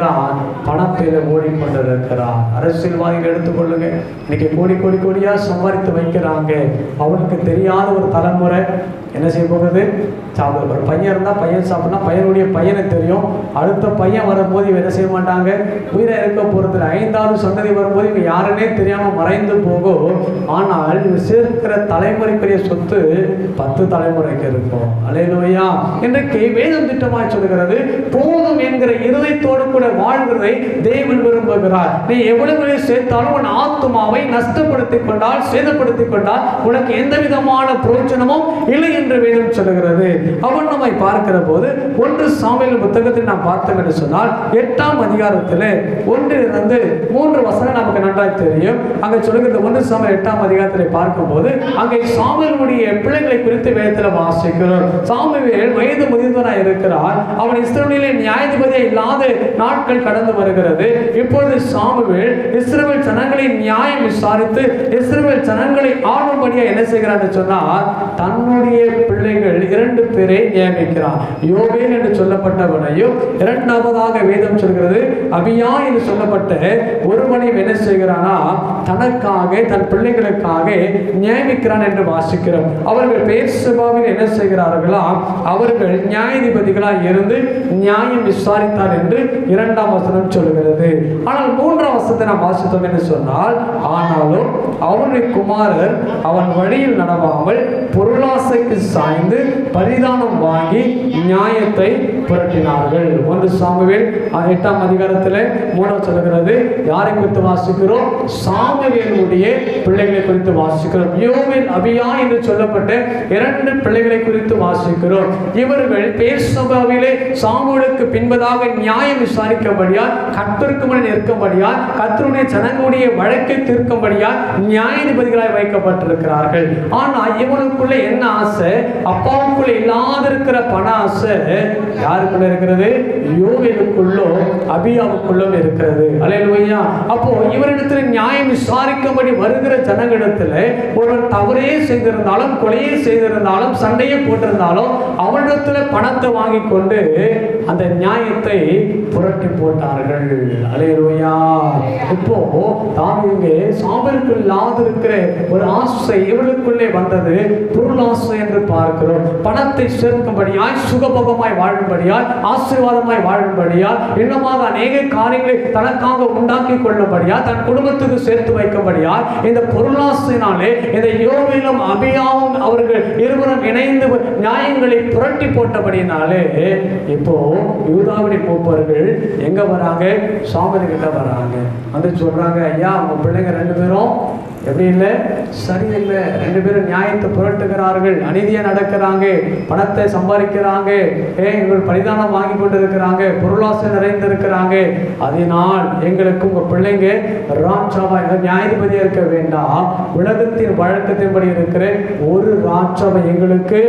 பணத்தில் ஓடிக்கொண்டிருக்கிறான். அரசியல்வாதிகள் எடுத்துக்கொள்ளுங்க. இன்னைக்கு கோடியா சம்பாதித்து வைக்கிறாங்க. அவனுக்கு தெரியாத ஒரு தலைமுறை என்ன செய்ய போகுது? சாப்பிட. ஒரு பையன் இருந்தா பையன் சாப்பிடனா பையனுடைய பையனை தெரியும். அடுத்த பையன் வரும்போது இவன் என்ன செய்ய மாட்டாங்க? உயிரை இருக்க போறது. 5வது சந்ததி வரும்போது இவங்க யாருன்னே தெரியாம மறைந்து போகும். ஆனால் இவன் சேர்க்கிற தலைமுறைக்குரிய சொத்து 10 தலைமுறைக்கு இருக்கும். அல்லேலூயா. இன்றைக்கு வேதம் திட்டமாய் சொல்கிறது, போதும் என்கிற இருதயத்தோடு கூட வாழ்வதை தேவன் விரும்புகிறார். நீ எவ்வளவு சேர்த்தாலும் உன் ஆத்துமாவை நஷ்டப்படுத்திக் கொண்டால், சேதப்படுத்திக் கொண்டால் உனக்கு எந்த விதமான பிரயோஜனமும் இல்லை என்று வேதம் சொல்லுகிறது. அவன் நம்மை பார்க்கிற போது 1 சாமுவேல் புத்தகத்தில் நாம் பார்த்தோம் என்று சொன்னால் 8ஆம் அதிகாரத்தில் 1 3 வசனம் நமக்கு நன்றாக தெரியும். அங்கே சொல்லுகிறது 1 சாமுவேல் 8ஆம் அதிகாரத்தில் பார்க்கும்போது அங்கே சாமுவேலுடைய பிள்ளைகளை குறித்து வேதத்தில் வாசிக்கிறோம். சாமுவேல் வயது முதிர்ந்தவனாய் இருக்கிறார். அவன் இஸ்ரவேலிலே நியாயாதிபதியாக இல்லாத நாட்கள் கடந்து வருகிறது. இப்பொழுது சாமுவேல் இஸ்ரவேல் ஜனங்களை நியாயம் விசாரித்து இஸ்ரவேல் ஜனங்களை ஆளும்படியாக என்ன செய்கிறார் என்று சொன்னால் தன்னுடைய பிள்ளைகள் 2 பேரை நியமிக்கிறார். யோவேல் என்று சொல்லப்பட்டவனையும் 2வதாக வேதம் சொல்கிறது அபியா என்று சொல்லப்பட்ட ஒருவனையும் என்ன செய்கிறானா தனக்காக தன் பிள்ளைகளுக்காக நியமிக்கிறான் என்று வாசிக்கிறோம். அவர்கள் பெயர்செபாவில் என்ன செய்கிறார்களா? அவர்கள் நியாயாதிபதிகளாக இருந்து நியாயம் விசாரித்தார் என்று 2ஆம் வசனம் சொல்கிறது. ஆனால் 3ஆம் வசனத்தை நாம் வாசித்தோம் என்று சொன்னால், ஆனாலும் அவனுடைய குமாரர் அவன் வழியில் நடவாமல் பொருளாசைக்கு சாய்ந்து பரிதானம் வாங்கி நியாயத்தை புரட்டினார்கள். 1 சாமுவேல் 8ஆம் அதிகாரத்தில் 3 சொல்கிறது. யாரை குறித்து வாசிக்கிறோம்? சாமுவேலுடைய பிள்ளைகளை குறித்து வாசிக்கிறோம். யோவேல் அபியா என்று சொல்லப்பட்ட 2 பிள்ளைகளை குறித்து வாசிக்கிறோம். இவர்கள் பெயர்செபாவிலே சாமுவேலுக்கு பின்பதாக நியாயம் விசாரிக்கும்படியால், கர்த்தருக்கு முன் நிற்கும்படியால், கர்த்தருடைய ஜனங்களுடைய வழக்கை தீர்க்கும்படியால் நியாயாதிபதிகளாய் வைக்கப்பட்டிருக்கிறார்கள். ஆனால் இவனுக்குள்ள என்ன ஆசை? அப்பாவுக்குள்ள இல்லாத இருக்கிற பண ஆசை யாருக்குள்ள இருக்கிறது? யோவேலுக்குள்ளோ அபியாவுக்குள்ளும் இருக்கிறது. அல்லேலூயா. அப்போ இவரிடத்தில் நியாயம் விசாரிக்கும்படி வருகிற ஜனங்களிடத்தில் ஒருவன் தவறே செய்திருந்தாலும், கொலையே செய்திருந்தாலும், சண்டையை போட்டிருந்தாலும் அவனிடத்தில் பணத்தை வாங்கி கொண்டு அந்த நியாயத்தை புரட்டி போட்டார்கள். அல்லேலூயா. இப்போ தாவீது சாமுவேலுக்கு இல்லாத இருக்கிற ஒரு ஆசை இவர்களுக்குள்ளே வந்தது. பொருளாசை என்று பார்க்கிறோம். பணத்தை சேர்க்கும்படியாய், சுகபோகமாய் வாழும்படியாய், ஆசீர்வாதமாய் வாழும்படியாய், இன்னமாக அநேக காரியங்களை தனக்காக உண்டாக்கி கொள்ளும்படியாய், தன் குடும்பத்துக்கு சேர்த்து வைக்கும்படியாய், இந்த பொருளாசையினாலே இந்த யோவேலும் அபியாவும் அவர்கள் இருவரும் இணைந்து நியாயங்களை புரட்டி போட்டபடினாலே இப்போ யூதாவுடைய மூப்பர்கள் எங்க வராங்க? சாமுவேல் கிட்ட வராங்க. வந்து சொல்றாங்க, ஐயா உங்க பிள்ளைங்க 2 பேரும் எப்படி இல்லை, சரியில்லை. 2 பேரும் நியாயத்தை புரட்டுகிறார்கள், அநீதியா நடக்கிறாங்க, பணத்தை சம்பாதிக்கிறாங்க, எங்கள் பரிதானம் வாங்கி கொண்டு இருக்கிறாங்க, பொருளாசை நிறைந்திருக்கிறாங்க. அதனால் எங்களுக்கு உங்க பிள்ளைங்க ராஜாவா நியாயாதிபதியா இருக்க வேண்டாம், உலகத்தின் வழக்கத்தின்படி இருக்கிற ஒரு ராஜாவை எங்களுக்கு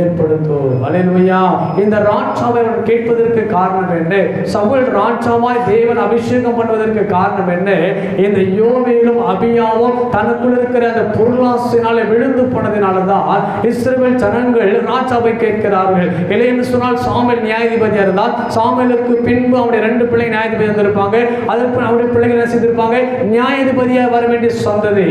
ஏற்படுத்தும். அல்லேலூயா. இந்த ராஜாவை கேட்பதற்கு காரணம் என்ன? சவுல் ராஜாவாய் தேவன் அபிஷேகம் பண்ணுவதற்கு காரணம் என்ன? இந்த யோவேலும் அபியாவும் தனக்குள் இருக்கிற அந்த பொருளாசையினால விழுந்து போனதினாலதான் இஸ்ரவேல் ஜனங்கள் ராஜாவை கேட்கிறார்கள். இல்லை என்று சொன்னால் சாமுவேல் நியாயாதிபதியா இருந்தால் சாமுவேலுக்கு பின்பு அவருடைய 2 பிள்ளை நியாயாதிபதி வந்திருப்பாங்க. அதற்கு அவருடைய பிள்ளைகள் என்ன செய்திருப்பாங்க? நியாயாதிபதியா வர வேண்டிய சொந்தது.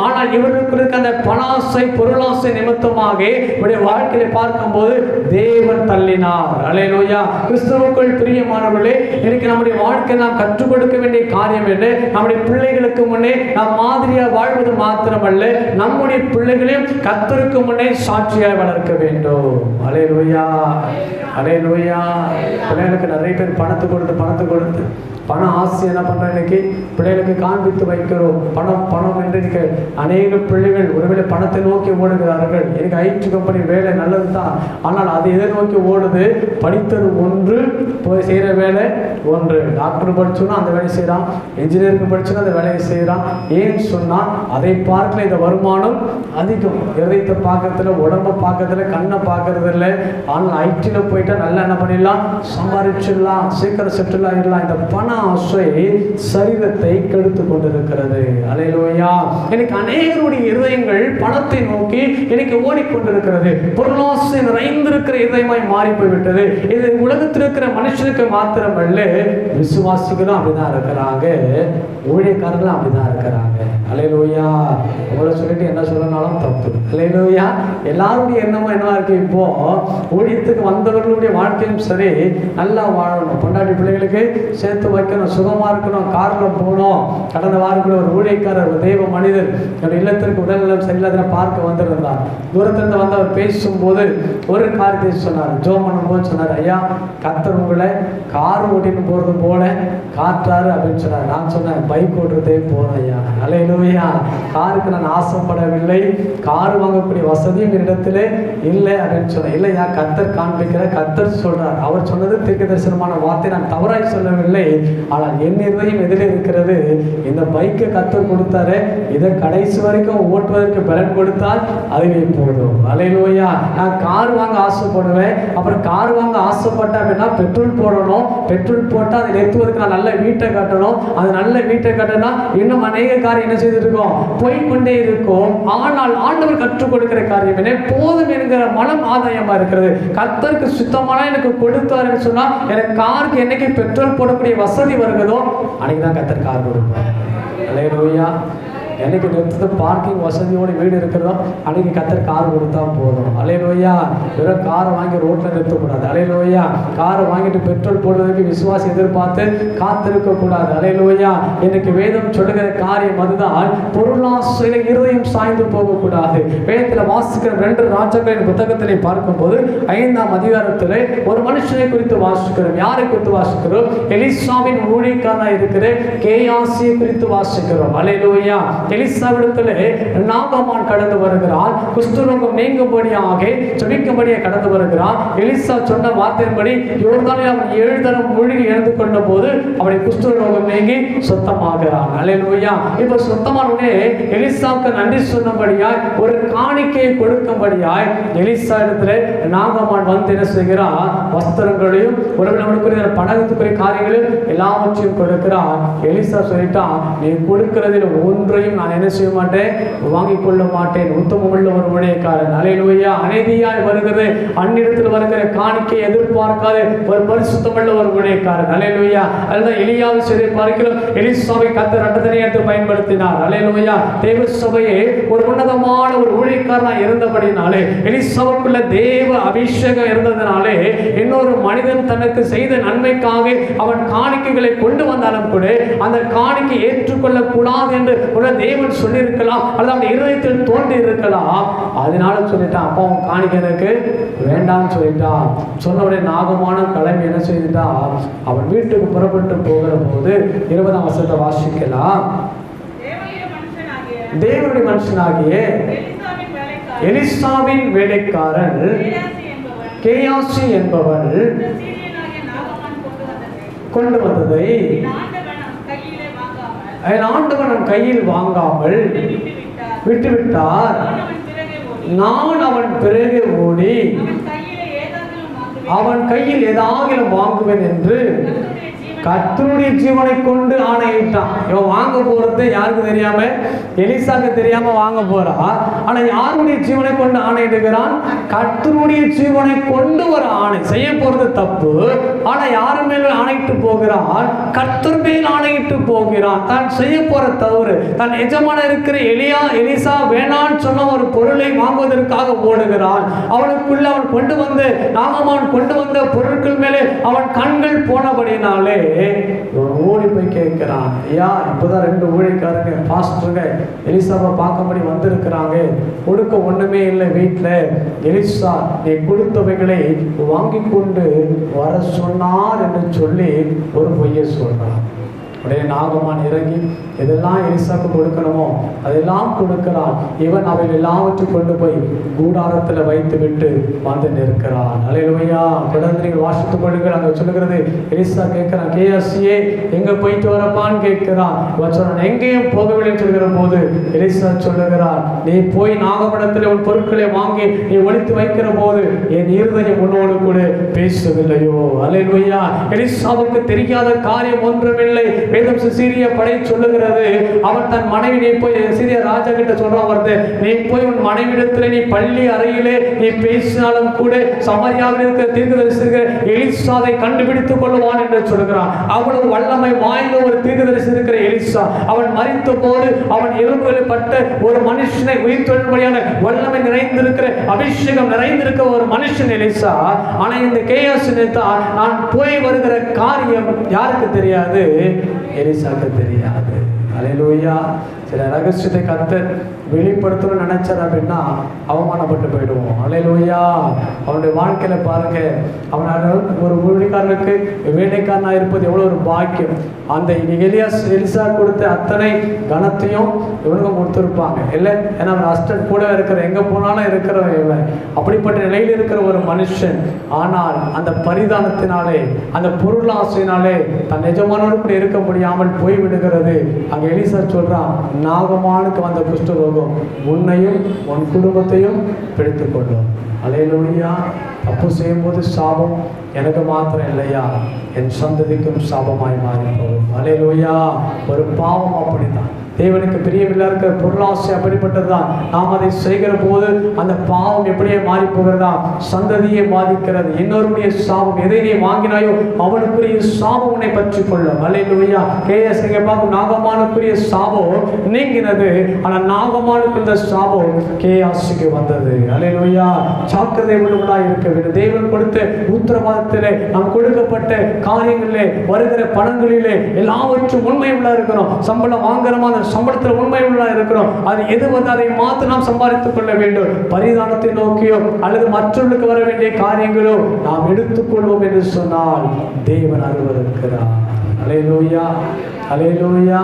ஆனால் இவர்களுக்கு இருக்க அந்த பணாசை பொருளாசை நிமித்தமாக இவருடைய வாழ்க்கையை பார்க்கும்போது தேவன் தள்ளினார். அல்லேலூயா. கிறிஸ்துவுக்குள் பிரியமானவர்களே, இன்னைக்கு நம்முடைய வாழ்க்கை நாம் கற்றுக் கொடுக்க வேண்டிய காரியம் என்ன? நம்முடைய பிள்ளைகளுக்கு முன்னே நாம் மாதிரியா வாழ்வது மாத்திரமல்ல, நம்முடைய பிள்ளைகளையும் கர்த்தருக்கு முன்னே சாட்சியாய் வளர்க்க வேண்டும். அல்லேலூயா, அல்லேலூயா. பிள்ளைகளுக்கு நிறைய பேர் பணத்தை கொடுத்து பண ஆசை என்ன பண்றோம்? இன்னைக்கு பிள்ளைகளுக்கு காண்பித்து வைக்கிறோம். பணம் பணம் என்று இன்னைக்கு அநேக பிள்ளைகள் ஒருவேளை பணத்தை நோக்கி ஓடுகிறார்கள். எனக்கு ஐடி கம்பெனி வேலை நல்லது தான், ஆனால் அது எதை நோக்கி ஓடுது? படித்தது ஒன்று, போய் செய்கிற வேலை ஒன்று. டாக்டர் படிச்சோன்னா அந்த வேலையை செய்கிறான், இன்ஜினியரிங் படிச்சோன்னா அந்த வேலையை செய்கிறான். ஏன்னு சொன்னால் அதை பார்க்கல இந்த வருமானம் அதிகம். இதயத்தை பார்க்கறதுல, உடம்பை பார்க்கறதுல, கண்ணை பார்க்கறது இல்லை. ஆனால் ஐடியில் போயிட்டா நல்லா என்ன பண்ணிடலாம்? சம்பாதிச்சிடலாம், சீக்கிரம் செட்டில் ஆகிடலாம். இந்த பண ஆசை சரீரத்தை கெடுத்து கொண்டிருக்கிறது. அல்லேலூயா. எனக்கு அநேகருடைய இருதயங்கள் பணத்தை நோக்கி எனக்கு ஓடிக்கொண்டிருக்கிறது. பொருளாசை நிறைந்திருக்கிற இதயமாய் மாறி போய்விட்டது. இது உலகத்தில் இருக்கிற மனுஷனுக்கு மாத்திரமல்ல, விசுவாசிகளும் அப்படிதான் இருக்கிறாங்க, ஊழியக்காரர்களும் அப்படிதான் இருக்கிறாங்க. அல்லேலூயா. உங்களை சொல்லிட்டு என்ன சொல்லனாலும் தப்பு. அல்லேலூயா. எல்லாருடைய எண்ணமும் என்னவா இருக்கு? இப்போ ஊழியத்துக்கு வந்தவர்களுடைய வாழ்க்கையும் சரி, நல்லா வாழணும், பொண்டாட்டி பிள்ளைகளுக்கு சேர்த்து வைக்கணும், சுகமா இருக்கணும், கார்ல போகணும். கடந்த வாரத்தில் ஒரு ஊழியக்காரர், ஒரு தெய்வ மனிதர் இல்லத்திற்கு உடல்நலம் சரியில்லாத பார்க்க வந்திருந்தார். தூரத்திலிருந்து வந்து அவர் பேசும்போது ஒரு காரியத்தை சொன்னார். ஜோம் பண்ணும்போது சொன்னார், ஐயா கர்த்தர் உங்களை கார் ஓட்டின்னு போறது போல காற்றாரு அப்படின்னு சொன்னார். நான் சொன்னேன், பைக் ஓட்டுறதே போறேன் ஐயா. அல்லேலூயா. காருக்கு நான் ஆசைப்படவில்லை, கார் வாங்கக்கூடிய வசதியும் இடத்துல இல்லை அப்படின்னு சொன்னேன். இல்லையா, கர்த்தர் காண்பிக்கிற, கர்த்தர் சொல்றார். அவர் சொன்னது தீர்க்க தரிசனமான வார்த்தை, நான் தவறாய் சொல்லவில்லை. ஆனால் என் இருதயம் எதிலே இருக்கிறது? இந்த பைக்கை கர்த்தர் கொடுத்தாரு, இதை கடைசி வரைக்கும் ஓட்டுவதற்கு பலன் கொடுத்தால் அதுவே போதும். அல்லேலூயா. நான் கார் வாங்க ஆசைப்படுவேன். அப்புறம் கார் வாங்க ஆசைப்பட்டேன் அப்படின்னா பெட்ரோல் போடணும், பெட்ரோல் போட்டால் அதை நிறுத்துவதற்கு நான் நல்ல வீட்டை கட்டணும். அது நல்ல வீட்டை கட்டணும், இன்னும் அநேக காரியம் என்ன செய்திருக்கோம்? போய்கொண்டே இருக்கும். ஆனால் ஆண்டவர் கற்றுக் கொடுக்கிற காரியம் என்ன? போதும் என்கிற மனம் ஆதாயமா இருக்கிறது. கர்த்தருக்கு சுத்தமான எனக்கு கொடுத்தாருன்னு சொன்னா, எனக்கு காருக்கு என்னைக்கு பெட்ரோல் போடக்கூடிய வசதி வருகிறதோ அன்னைக்கு தான் கர்த்தர் கார் கொடுப்பார். அல்லேலூயா. எனக்கு நிறுத்தது பார்க்கிங் வசதியோட வீடு இருக்கிறதோ அன்னைக்கு கர்த்தர் கார் கொடுத்தா போதும். அல்லேலூயா. வெறும் காரை வாங்கி ரோட்டில் நிறுத்தக்கூடாது. அல்லேலூயா. காரை வாங்கிட்டு பெட்ரோல் போடுவதற்கு விசுவாசி எதிர்பார்த்து காத்திருக்க கூடாது. அல்லேலூயா. இன்னைக்கு வேதம் சொல்லுகிற காரியம் அதுதான். பொருளாசையில இருதயம் சாய்ந்து போகக்கூடாது. வேதத்தில் வாசிக்கிற 2 ராஜாக்களின் புத்தகத்திலே பார்க்கும்போது 5ஆம் அதிகாரத்தில் ஒரு மனுஷனை குறித்து வாசிக்கிறோம். யாரை குறித்து வாசிக்கிறோம்? எலிசாவின் ஊழியக்காரனாக இருக்கிற கேயாசியை குறித்து வாசிக்கிறோம். அல்லேலூயா. எலிசாவிடத்திலே நாகமான் கடந்து வருகிறான். குஷ்டரோகம் நீங்கும்படியாக ஜெபிக்கும்படியாக கடந்து வருகிறான். எலிசா சொன்ன வார்த்தையின்படி யோர்தானில் அவன் 7 தரம் மூழ்கி எழுந்து கொண்ட போது அவனை குஷ்டரோகம் நீங்கி சுத்தமாகிறான். அல்லேலூயா. இப்ப சுத்தமானே எலிசாவுக்கு நன்றி சொன்னபடியாய் ஒரு காணிக்கையை கொடுக்கும்படியாய் எலிசா இடத்துல நாகமான் வந்து என்ன செய்கிறான்? வஸ்திரங்களையும் உறவினர்களுக்குரிய பணத்துக்குரிய காரியங்களையும் எல்லாவற்றையும் கொடுக்கிறான். எலிசா சொல்லிட்டான், நீ கொடுக்கிறதில் ஒன்றையும் நான் என்ன செய்ய மாட்டேன், வாங்கிக் கொள்ள மாட்டேன். உத்தமமுள்ள ஒரு ஊழியக்காரன். அல்லேலூயா. அநீதியாய் வருகிறது, அந்நிடத்தில் வருகிற காணிக்கை எதிர்பார்க்காத ஒரு பரிசுத்தமுள்ள ஒரு ஊழியக்காரன். அல்லேலூயா. அதுதான் எலியாவை செய்தி பார்க்கிறோம். எலிசாவை கர்த்தர் இரட்டத்தனை எடுத்து பயன்படுத்தினார். அல்லேலூயா. தேவ சபையே ஒரு உன்னதமான ஒரு ஊழியக்காரனாக இருந்தபடினாலே, எலிசாவுக்குள்ள தேவ அபிஷேகம் இருந்ததினாலே, இன்னொரு மனிதன் தனக்கு செய்த நன்மைக்காக அவன் காணிக்கைகளை கொண்டு வந்தாலும் கூட அந்த காணிக்கை ஏற்றுக்கொள்ள கூடாது என்று ஒரு தேவன் சொல்லியிருக்கலாம், அல்லது அவன் இருதயத்தில் தோன்றி இருக்கலாம். அதனால சொல்லிட்டான், அப்பா அவன் காணிக்கை எனக்கு வேண்டாம்னு சொல்லிட்டான். சொன்னவுடைய நாகமான கிளம்பி என்ன செய்துட்டான், அவன் வீட்டுக்கு புறப்பட்டு போகிற போது 20ஆம் வசனத்தை வாசிக்கலாம். தேவனுடைய மனுஷனாகிய எலிசாவின் வேலைக்காரன் கேயாசி என்பவன் கொண்டு வந்ததை ஆண்டவன் கையில் வாங்காமல் விட்டுவிட்டார். நான் அவன் பிறகு ஓடி அவன் கையில் ஏதாவது வாங்குவேன் என்று கர்த்தருடைய ஜீவனை கொண்டு ஆணையிட்டான். இவன் வாங்க போறது யாருக்கு தெரியாம, எலிசாக்கு தெரியாம வாங்க போறா. ஆனா யாருடைய ஜீவனை கொண்டு ஆணையிடுகிறான், கர்த்தருடைய ஜீவனை கொண்டு ஒரு ஆணை. செய்ய போறது தப்பு, ஆனா யாரு மேல ஆணையிட்டு போகிறான், கர்த்தர் மேல் ஆணையிட்டு போகிறான். தான் செய்ய போற தவறு, தன் எஜமான இருக்கிற எலிசா வேணான்னு சொன்ன ஒரு பொருளை வாங்குவதற்காக ஓடுகிறான். அவனுக்குள்ள அவன் கொண்டு வந்து நாகமான் கொண்டு வந்த பொருட்கள் மேலே அவன் கண்கள் போனபடினாலே ஓடி போய் கேட்கிறான், ஐயா இப்பதான் 2 ஊழியக்காரங்க பாஸ்டருங்க எலிசாவை பார்க்கும்படி வந்திருக்கிறாங்க, கொடுக்க ஒண்ணுமே இல்லை வீட்டுல. எலிசா நீ கொடுத்தவைகளை வாங்கி கொண்டு வர சொன்னார் என்று சொல்லி ஒரு பொய்யை சொல்றான். உடனே நாகமான் இறங்கி எதெல்லாம் எலிசாக்கு கொடுக்கணுமோ அதெல்லாம் கொடுக்கிறான். இவன் அவைகள் எல்லாவற்றையும் கொண்டு போய் கூடாரத்தில் வைத்து விட்டு வந்து நிற்கிறான். அல்லேலூயா. தொடர்ந்து நீங்கள் வாசித்துக் கொள்ளுங்கள். அங்கே சொல்லுகிறது, எலிசா கேட்கிறான், கேயாசியே எங்க போயிட்டு வரப்பான்னு கேட்கிறான். சொன்னான் எங்கேயும் போகவில்லை சொல்கிற போது எலிசா சொல்லுகிறான், நீ போய் நாகமடத்தில் உன் பொருட்களை வாங்கி நீ ஒழித்து வைக்கிற போது என் இருதயம் உன்னோடு கூட பேசவில்லையோ. அல்லேலூயா. எலிசாவுக்கு தெரியாத காரியம் ஒன்றுமில்லை. வேதம் சீரிய படை சொல்லுகிறது, அவன் தன் மனைவி, நீ போய் சீரிய ராஜா கிட்ட சொல்றான் வருது, நீ போய் உன் மனைவிடத்துல நீ பள்ளி அறையிலே நீ பேசினாலும் கூட சமாரியாவில் இருக்கிற தீர்க்கதரிசி எலிசாவை கண்டுபிடித்துக் கொள்வான் என்று சொல்கிறான். அவ்வளவு வல்லமை வாய்ந்த ஒரு தீர்க்கதரிசி இருக்கிற எலிசா, அவன் மரித்த போது அவன் எலும்புகளை பட்ட ஒரு மனுஷனை உயிர்த்தெழும்படியான வல்லமை நிறைந்திருக்கிற அபிஷேகம் நிறைந்திருக்கிற ஒரு மனுஷன் எலிசா. ஆனா இந்த கேயாசி தான் நான் போய் வருகிற காரியம் யாருக்கு தெரியாது, எலிசாக்கு தெரியாது. அல்லேலூயா. சில ரகசியத்தை கர்த்தர் வெளிப்படுத்தணும்னு நினைச்சார் அப்படின்னா அவமானப்பட்டு போயிடுவோம். அல்லேலூயா. அவனுடைய வாழ்க்கையில பாருங்க, அவனால ஒரு ஊழியக்காரனுக்கு வேலைக்காரனா இருப்பது எவ்வளவு ஒரு பாக்கியம். அந்த எலிசா கொடுத்த அத்தனை கனத்தையும் இவனுக்கும் கொடுத்துருப்பாங்க இல்லை. ஏன்னா அவன் அஸ்டன்ட் கூட இருக்கிற, எங்க போனாலும் இருக்கிறவன் இவன். அப்படிப்பட்ட நிலையில் இருக்கிற ஒரு மனுஷன், ஆனால் அந்த பரிதானத்தினாலே அந்த பொருளாசையினாலே தன் எஜமானோடு கூட இருக்க முடியாமல் போய்விடுகிறது. அங்க எலிசா சொல்றான், நாகமானுக்கு வந்த குஷ்டரோகம் உன்னையும் உன் குடும்பத்தையும் பிடித்துக் கொள்ளும். அல்லேலூயா. தப்பு செய்யும்போது சாபம் எனக்கு மாத்திரம் இல்லையா, என் சந்ததிக்கும் சாபமாய் மாறி போகும். அல்லேலூயா. ஒரு பாவம் அப்படித்தான். தேவனுக்கு பிரியமில்லை இருக்கிற பொருளாசை அப்படிப்பட்டதுதான். நாம் அதை செய்கிற போது அந்த பாவம் எப்படியே மாறி போகிறதா, சந்ததியை பாதிக்கிறது. இன்னொருடைய சாபம், எதை நீ வாங்கினாயோ அவனுக்குரிய சாபம் உன்னை பற்றி கொள்ளும். அல்லேலூயா. கேஎஸ் நீங்க பார்க்கும் நாகமானுக்குரிய சாபம் நீங்கினது, ஆனால் நாகமானுக்கு இந்த சாபம் கேயாசிக்கு வந்தது. அல்லேலூயா. ஜாக்கிரதை உள்ளவர்களாய் இருக்க வேண்டும். தேவன் கொடுத்த உத்தரவாதத்திலே நாம் கொடுக்கப்பட்ட காரியங்களிலே வருகிற பணங்களிலே எல்லாவற்றும் உண்மை உள்ள இருக்கணும். சம்பளம் வாங்குறோமா, சம்பளத்தில் உண்மை உள்ள இருக்கிறோம். அது எது வந்து அதை மாற்ற நாம் சம்பாதித்துக் கொள்ள வேண்டும். பரிதானத்தை நோக்கியோ அல்லது மற்றவர்களுக்கு வர வேண்டிய காரியங்களோ நாம் எடுத்துக்கொள்வோம் என்று சொன்னால் தேவன் அருவருக்கிறார். அல்லேலூயா. அல்லேலூயா.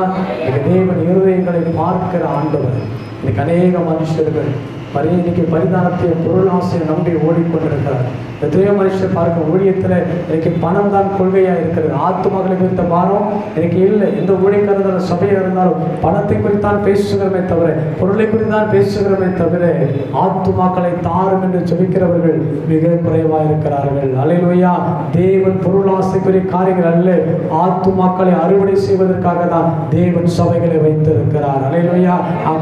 தேவன் இருதயங்களை பார்க்கிற ஆண்டவர். இன்னைக்கு அநேக மனுஷர்கள் இன்னைக்கு பரிதானத்தையும் பொருள் ஆசையை நம்பி ஓடிக்கொண்டிருக்கிறார். எத்தனையோ மனுஷர் பார்க்க ஊழியத்தில் எனக்கு பணம் தான் கொள்கையாக இருக்கிறது. ஆத்துமக்களை குறித்த பாரம் எனக்கு இல்லை. எந்த ஊழியக்காரர் இருந்தாலும் சபையாக இருந்தாலும் பணத்தை குறித்தான் பேசுகிறோமே தவிர, பொருளை குறித்தான் பேசுகிறோமே தவிர, ஆத்துமாக்களை தாரும் என்று ஜெபிக்கிறவர்கள் மிக குறைவாக இருக்கிறார்கள். அல்லேலூயா. தேவன் பொருள் ஆசைக்குரிய காரியங்கள் அல்ல, ஆத்துமாக்களை அறுவடை செய்வதற்காக தான் தேவன் சபைகளை வைத்திருக்கிறார். அல்லேலூயா.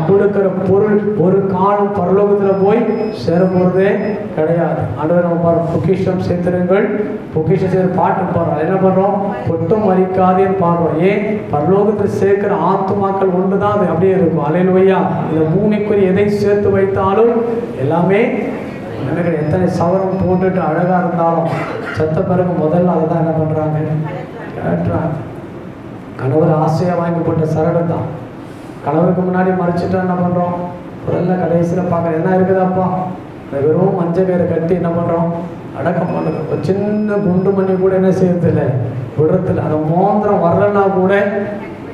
கொடுக்கிற பொருள் ஒரு காலம் பரலோகத்தில் போய் சேர போறதே கிடையாது. ஆண்டவர் நம்ம பொக்கிஷம் சேர்த்திருங்கள், பொக்கிஷம் சேர்த்து பாட்டு பாடுறோம். என்ன பண்றோம்? பொட்டும் மறிக்காதேன்னு பாடுறோம். ஏன்? பரலோகத்தில் சேர்க்கிற ஆத்துமாக்கள் ஒன்றுதான் அது அப்படியே இருக்கும். அல்லேலூயா. இந்த பூமிக்குரிய எதை சேர்த்து வைத்தாலும் எல்லாமே எத்தனை சவரம் போட்டுட்டு அழகா இருந்தாலும் செத்த பிறகு முதல்ல அதை தான் என்ன பண்றாங்க? கேட்டுறாங்க. கணவர் ஆசையா வாங்கி போட்ட சரடு தான் கணவருக்கு முன்னாடி மறைச்சிட்டா என்ன பண்றோம்? முதல்ல கடைசியில் பார்க்க என்ன இருக்குதாப்பா, வெறும் மஞ்சள் கயிறு கட்டி என்ன பண்ணுறோம்? அடக்கம் பண்ணுறோம். ஒரு சின்ன குண்டு மணி கூட என்ன செய்யறதில்லை, விடுறதில்லை. அந்த மோந்திரம் வரலன்னா கூட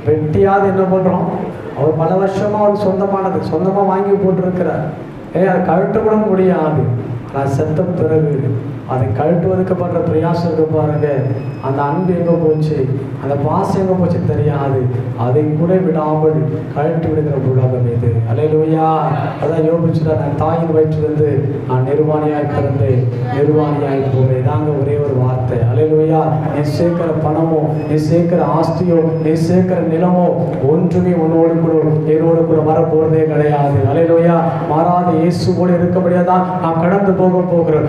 வெட்டியாவது என்ன பண்ணுறோம்? அவர் பல வருஷமாக அவர் சொந்தமாக வாங்கி போட்டிருக்கிறார். அதை கழட்ட கூட முடியாது. ஆனால் செத்த பிறகு அதை கழட்டுவதற்கு பண்ற பிரயாசம் இருக்கு பாருங்க. அந்த அன்பு எங்கே போச்சு, அந்த பாசம் எங்கே போச்சு தெரியாது. அதை கூட விடாமல் கழட்டி விடுகிற உலகம் இது. அல்லேலூயா. அதான் யோபிச்சுட்டா, நான் தாயின் வயிற்றிலிருந்து நான் நிர்வாணியாய் பிறந்தேன், நிர்வாணியாய் போவேன். தாங்க ஒரே ஒரு வார்த்தை. அல்லேலூயா. நீ சேர்க்கிற பணமோ, நீ சேர்க்கிற ஆஸ்தியோ, நீ சேர்க்கிற நிலமோ ஒன்றுமே உன்னோடு கூட என்னோடு கூட வரப்போறதே கிடையாது. அல்லேலூயா. மாறாத இயேசுவோடு இருக்கபடியாதான் நாம் கடந்து போகிறோம்.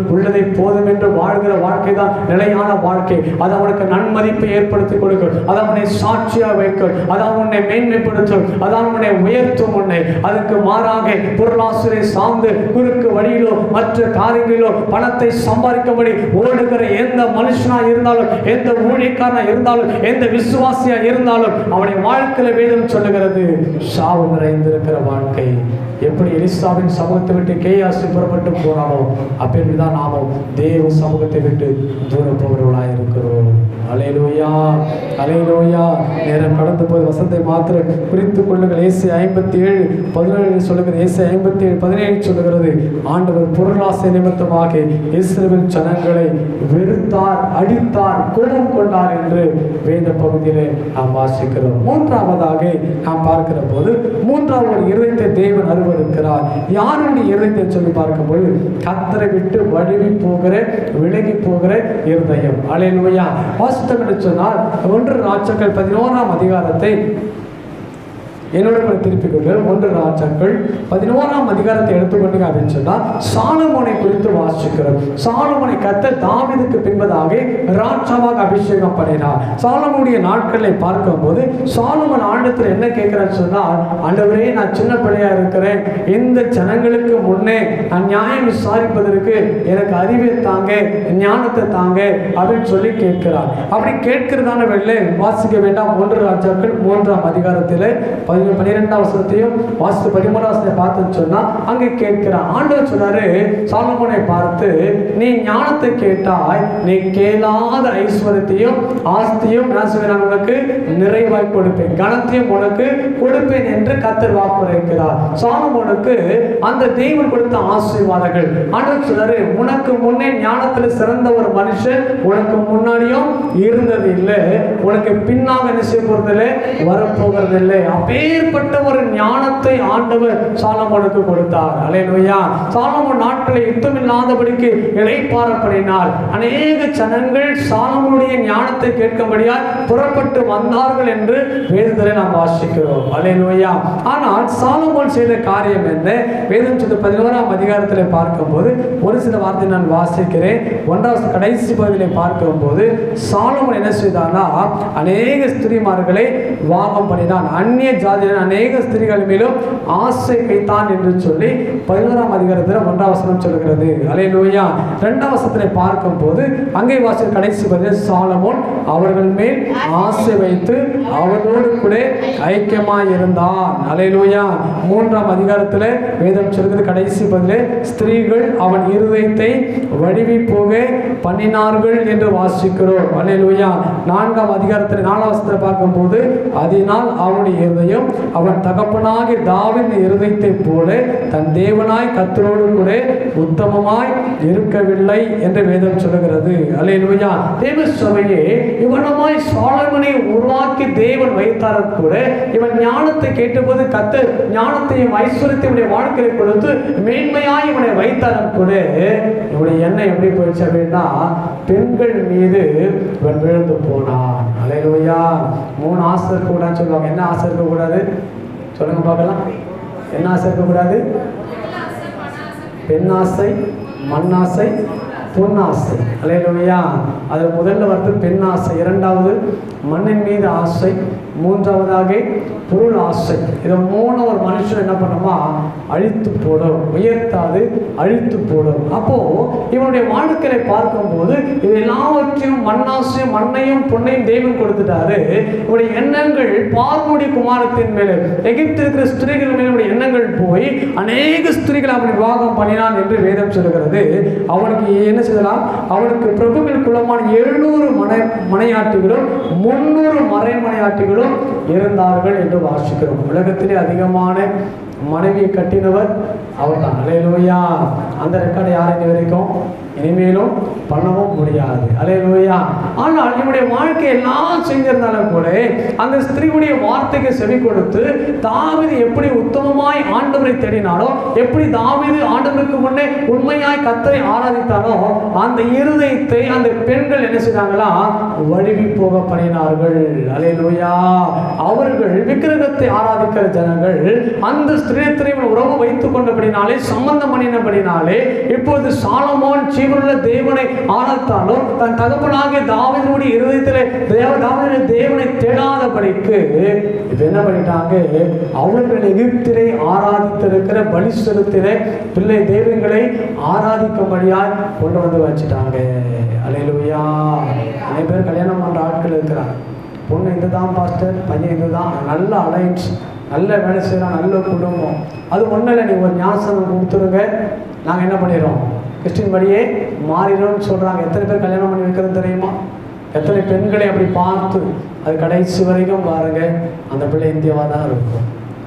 உள்ளதை போதும் என்று வாழ்கிற வாழ்க்கை தான் நிலையான வாழ்க்கை. அது அவனுக்கு நன்மதிப்பை ஏற்படுத்தி கொடுக்கும். அது அவனை சாட்சியாக வைக்கும். அது அவனை மேன்மைப்படுத்தும். அது அவனை உயர்த்தும். உன்னை அதுக்கு மாறாக பொருளாசிரியை சார்ந்து குறுக்கு வழியிலோ மற்ற காரியங்களிலோ பணத்தை சம்பாதிக்கும்படி ஓடுகிற எந்த மனுஷனா இருந்தாலும், எந்த ஊழியக்காரனா இருந்தாலும், எந்த விசுவாசியா இருந்தாலும் அவனுடைய வாழ்க்கையில வேதம் சொல்லுகிறது சாவு நிறைந்திருக்கிற வாழ்க்கை. எப்படி எலிசாவின் சமூகத்தை விட்டு கேயாசி புறப்பட்டு போனாலோ அப்படிதான் நாமும் தேவ சமூகத்தை விட்டு தூரம் போகிறவர்களாக இருக்கிறோம். அல்லேலூயா. அல்லேலூயா. நேரம் கடந்து போய் வசந்தை மாத்திரம் குறித்துக் கொள்ளுங்கள். ஏசாயா 57:17 சொல்லுகிறது. ஏசாயா 57:17 சொல்லுகிறது, ஆண்டவர் பொருளாசை நிமித்தமாக இஸ்ரவேல் ஜனங்களை வெறுத்தார், அடித்தார், கோபம் கொண்டார் என்று வேத பகுதியிலே நாம் வாசிக்கிறோம். மூன்றாவதாக நாம் பார்க்கிற போது மூன்றாவது ஒரு இருதயத்தை தேவன் அருவருக்கிறார். யாருடைய இருதயத்தை சொல்லி பார்க்கும்போது கர்த்தரை விட்டு வழுவி போகிற, விலகி போகிற இருதயம். அல்லேலூயா. வாசித்தம் என்று சொன்னால் 1 ராஜாக்கள் 11ஆம் அதிகாரத்தை என்னோட திருப்பிக் கொண்டு 1 ராஜாக்கள் 11ஆம் அதிகாரத்தை எடுத்துக்கொண்டு அப்படின்னு சொன்னால் சாலமோனை குறித்து வாசிக்கிறோம். சாலமோனை கர்த்தர் தாவீதுக்கு பின்பதாக ராஜாவாக அபிஷேகம் பண்ணினார். சாலமோனுடைய நாட்களை பார்க்கும்போது சாலமோன் ஆண்டத்தில் என்ன கேட்கிறான்னு சொன்னால், ஆண்டவரே, நான் சின்ன பிள்ளையா இருக்கிறேன், இந்த ஜனங்களுக்கு முன்னே நான் நியாயம் விசாரிப்பதற்கு எனக்கு அறிவை தாங்க, ஞானத்தை தாங்க அப்படின்னு சொல்லி கேட்கிறார். அப்படி கேட்கிறதான வேளை வாசிக்க வேண்டாம். 1 ராஜாக்கள் 3ஆம் அதிகாரத்தில் 12ஆம் வசனத்தையும் வாசித்து 13ஆம் வசனத்தை பார்த்து சொன்னா அங்கே கேட்கிறான். ஆண்டவர் சொன்னாரு சாலமோனை பார்த்து, நீ ஞானத்தை கேட்டாய், நீ கேளாத ஐஸ்வர்யத்தையும் ஆஸ்தியும் நான் உனக்கு நிறைவாய் கொடுப்பேன், கனத்தையும் உனக்கு கொடுப்பேன் என்று கர்த்தர் வாக்குரைக்கிறார். சாலமோனுக்கு அந்த தேவன் கொடுத்த ஆசீர்வாதங்கள். ஆண்டவர் சொன்னாரு, உனக்கு முன்னே ஞானத்தில் சிறந்த ஒரு மனுஷன் உனக்கு முன்னாடியும் இருந்தது இல்லை, உனக்கு பின்னாக என்ன செய்ய போறதில்லை, வரப்போகிறதில்லை. அப்பேற்பட்ட ஒரு ஞானத்தை ஆண்டவர் சாலமோனுக்கு கொடுத்தார். அல்லேலூயா. சாலமோன் நாட்களை யுத்தமில்லாதபடிக்கு இளைப்பாறப்படினார். அநேக ஜனங்கள் சாலமோனுடைய ஞானத்தை கேட்கும்படியால் புறப்பட்டு வந்தார்கள் என்று வேதத்திலே நாம் வாசிக்கிறோம். அல்லேலூயா. ஆனால் சாலமோன் செய்த காரியம் என்ன? வேதம் 11ஆம் அதிகாரத்தில் பார்க்கும்போது ஒரு சில வார்த்தை நான் வாசிக்கிறேன். 1வது கடைசி பகுதியிலே பார்க்கும்போது சாலமோன் என்ன செய்தானா, அநேக ஸ்திரீமார்களை வாகம் பண்ணினான், அந்நிய ஜாதியான அநேக ஸ்திரீகள் மேலும் ஆசை வைத்தான் என்று சொல்லி 11ஆம் அதிகாரத்தில் 1ஆம் வசனம் சொல்கிறது. அல்லேலூயா. 2ஆம் வசனத்தை பார்க்கும் போது அங்கே வாசிக்கிற கடைசி பகுதியில் சாலமோன் அவர்கள் மேல் ஆசை வைத்து அவர்களோடு கூட ஐக்கியமாய் இருந்தான். அல்லேலூயா. 3ஆம் அதிகாரத்தில் வேதம் சொல்கிறது கடைசி பகுதியில் ஸ்திரீகள் அவன் இருதயத்தை வடிவி போக பண்ணினார்கள் என்று வாசிக்கிறோம். அல்லேலூயா. 4ஆம் அதிகாரத்தில் 4ஆம் வசனத்தை பார்க்கும் போது அதனால் அவனுடைய இருதயம் அவன் தகப்பனாகி தாவீதின் இருதயத்தை போல தன் தேவனாய் கர்த்தரோடு கூட உத்தமமாய் இருக்கவில்லை என்று வேதம் சொல்லுகிறது. அல்லேலூயா. தேவ சபையே, இவனமாய் சாலமனை உருவாக்கி தேவன் வைத்தாலும் கூட இவன் ஞானத்தை கேட்டபோது கர்த்தர் ஞானத்தையும் ஐஸ்வர்யத்தையும் வாழ்க்கையை கொடுத்து மேன்மையாய் இவனை வைத்தாலும் கூட இவனுடைய எண்ணம் எப்படி போயிடுச்சு அப்படின்னா பெண்கள் மீது இவன் விழுந்து போனான். அல்லேலூயா. 3 ஆசை இருக்கக்கூடாதுன்னு சொல்லுவாங்க. என்ன ஆசை இருக்கக்கூடாது சொல்லுங்க பார்க்கலாம். என்ன ஆசை இருக்கக்கூடாது? பெண்ணாசை, மண்ணாசை, பொன்னாசை. அல்லேலூயா. அது முதல்ல வந்து பெண்ணாசை, இரண்டாவது மண்ணின் மீது ஆசை, மூன்றாவதாக பொருள் ஆசை. இதை 3 ஒரு மனுஷன் என்ன பண்ணுமா அழித்து போடும், உயர்த்தாது அழித்து போடும். அப்போ இவனுடைய வாழ்க்கையை பார்க்கும்போது இது எல்லாவற்றையும் மண்ணாசையும் மண்ணையும் பொன்னையும் தேவன் கொடுத்துட்டாரு. இவருடைய எண்ணங்கள் பார்வோனுடைய குமாரத்தின் மேலே, எகிப்தில் இருக்கிற ஸ்திரீகள் மேலே எண்ணங்கள் போய் அநேக ஸ்திரீகள் அவனை விவாகம் பண்ணினான் என்று வேதம் சொல்கிறது. அவனுக்கு என்ன செய்யலாம்? அவனுக்கு பிரபுக்கள் குலமான 700 மனையாட்டிகளும் 300 மறைமனையாட்டிகளும் இருந்தார்கள் என்று வாசிக்கிறோம். உலகத்திலே அதிகமான மனைவியை கட்டினவர் அவர் தான். அல்லேலூயா. அந்த ரெக்கார்டை யாரும் வரைக்கும் இனிமேலும் பண்ணவும் முடியாது. அல்லேலூயா. ஆனால் இவனுடைய வாழ்க்கை எல்லாம் செஞ்சிருந்தாலும் கூட அந்த ஸ்திரீவுடைய வார்த்தைக்கு செவி கொடுத்து தாவீது எப்படி உத்தமமாய் ஆண்டவரை தேடினாலோ, எப்படி தாவீது ஆண்டவருக்கு முன்னே உண்மையாய் கர்த்தரை ஆராதித்தானோ, அந்த இருதயத்தை அந்த பெண்கள் என்ன செய்தாங்களா வழுவி போக பண்ணினார்கள். அல்லேலூயா. அவர்கள் விக்கிரகத்தை ஆராதிக்கிற ஜனங்கள் அந்த ஸ்திரீயத்தின் உறவு வைத்துக் கொண்டபடினாலே, சம்பந்தம் பண்ணினபடினாலே, இப்போது சாலமோன் ஜீவனுள்ள தேவனை ஆராதித்தாலும் தன் தகப்பனாகிய தாவீதுடைய இருதயத்திலே தாவீதுடைய தேவனை தேடாதபடிக்கு இது என்ன பண்ணிட்டாங்க? அவர்கள் எகிப்திலே ஆராதித்திருக்கிற பலி செலுத்திலே பிள்ளை தெய்வங்களை ஆராதிக்கும்படியாய் கொண்டு வந்து வச்சுட்டாங்க. அல்லேலூயா. நிறைய பேர் கல்யாணம் பண்ற ஆட்கள் இருக்கிறாங்க. பொண்ணு இதுதான் பாஸ்டர், பையன் இதுதான், நல்ல அலைன்ஸ், நல்ல வேலை செய்யலாம், நல்ல குடும்பம். அது ஒன்றும் இல்லை, நீங்கள் ஒரு ஞாசனம் கொடுத்துருங்க, நாங்கள் என்ன பண்ணிடுறோம் கிறிஸ்டின் படியே மாறிடும்னு சொல்கிறாங்க. எத்தனை பேர் கல்யாணம் பண்ணி வைக்கிறது தெரியுமா? எத்தனை பெண்களை அப்படி பார்த்து அது கடைசி வரைக்கும் பாருங்க அந்த பிள்ளை இந்தியாவாக தான் இருக்கும்.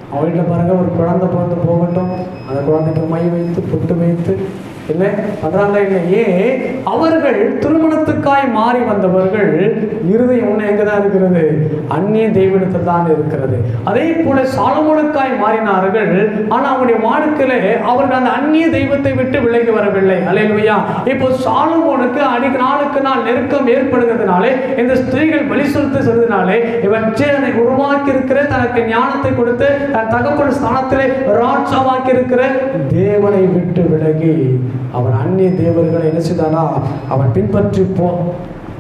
அவங்க வீட்டில் பாருங்கள், ஒரு குழந்தை பிறந்து போகட்டும், அந்த குழந்தைக்கு மை வைத்து பொட்டு வைத்து இல்லை பண்றாங்க. இல்லையே அவர்கள் திருமணத்துக்காய் மாறி வந்தவர்கள் இருதயம் ஒண்ணு எங்கதான் இருக்கிறது? அந்நிய தெய்வத்தில் தான் இருக்கிறது. அதே போல சாலமோனுக்காய் மாறினார்கள். ஆனா அவருடைய வாழ்க்கையில அவர்கள் அந்த அந்நிய தெய்வத்தை விட்டு விலகி வரவில்லை. அல்லேலூயா. இப்போ சாலமோனுக்கு நாளுக்கு நாள் நெருக்கம் ஏற்படுகிறதுனாலே, இந்த ஸ்திரீகள் பலி செலுத்த சொல்றதுனாலே, இவன் சேனை உருவாக்கி இருக்கிற, தனக்கு ஞானத்தை கொடுத்து தன் தகப்பன் ஸ்தானத்திலே ராஜாவாக்கி இருக்கிற தேவனை விட்டு விலகி அவன் அந்நிய தேவர்களை என்ன செய்தானா அவன் பின்பற்றி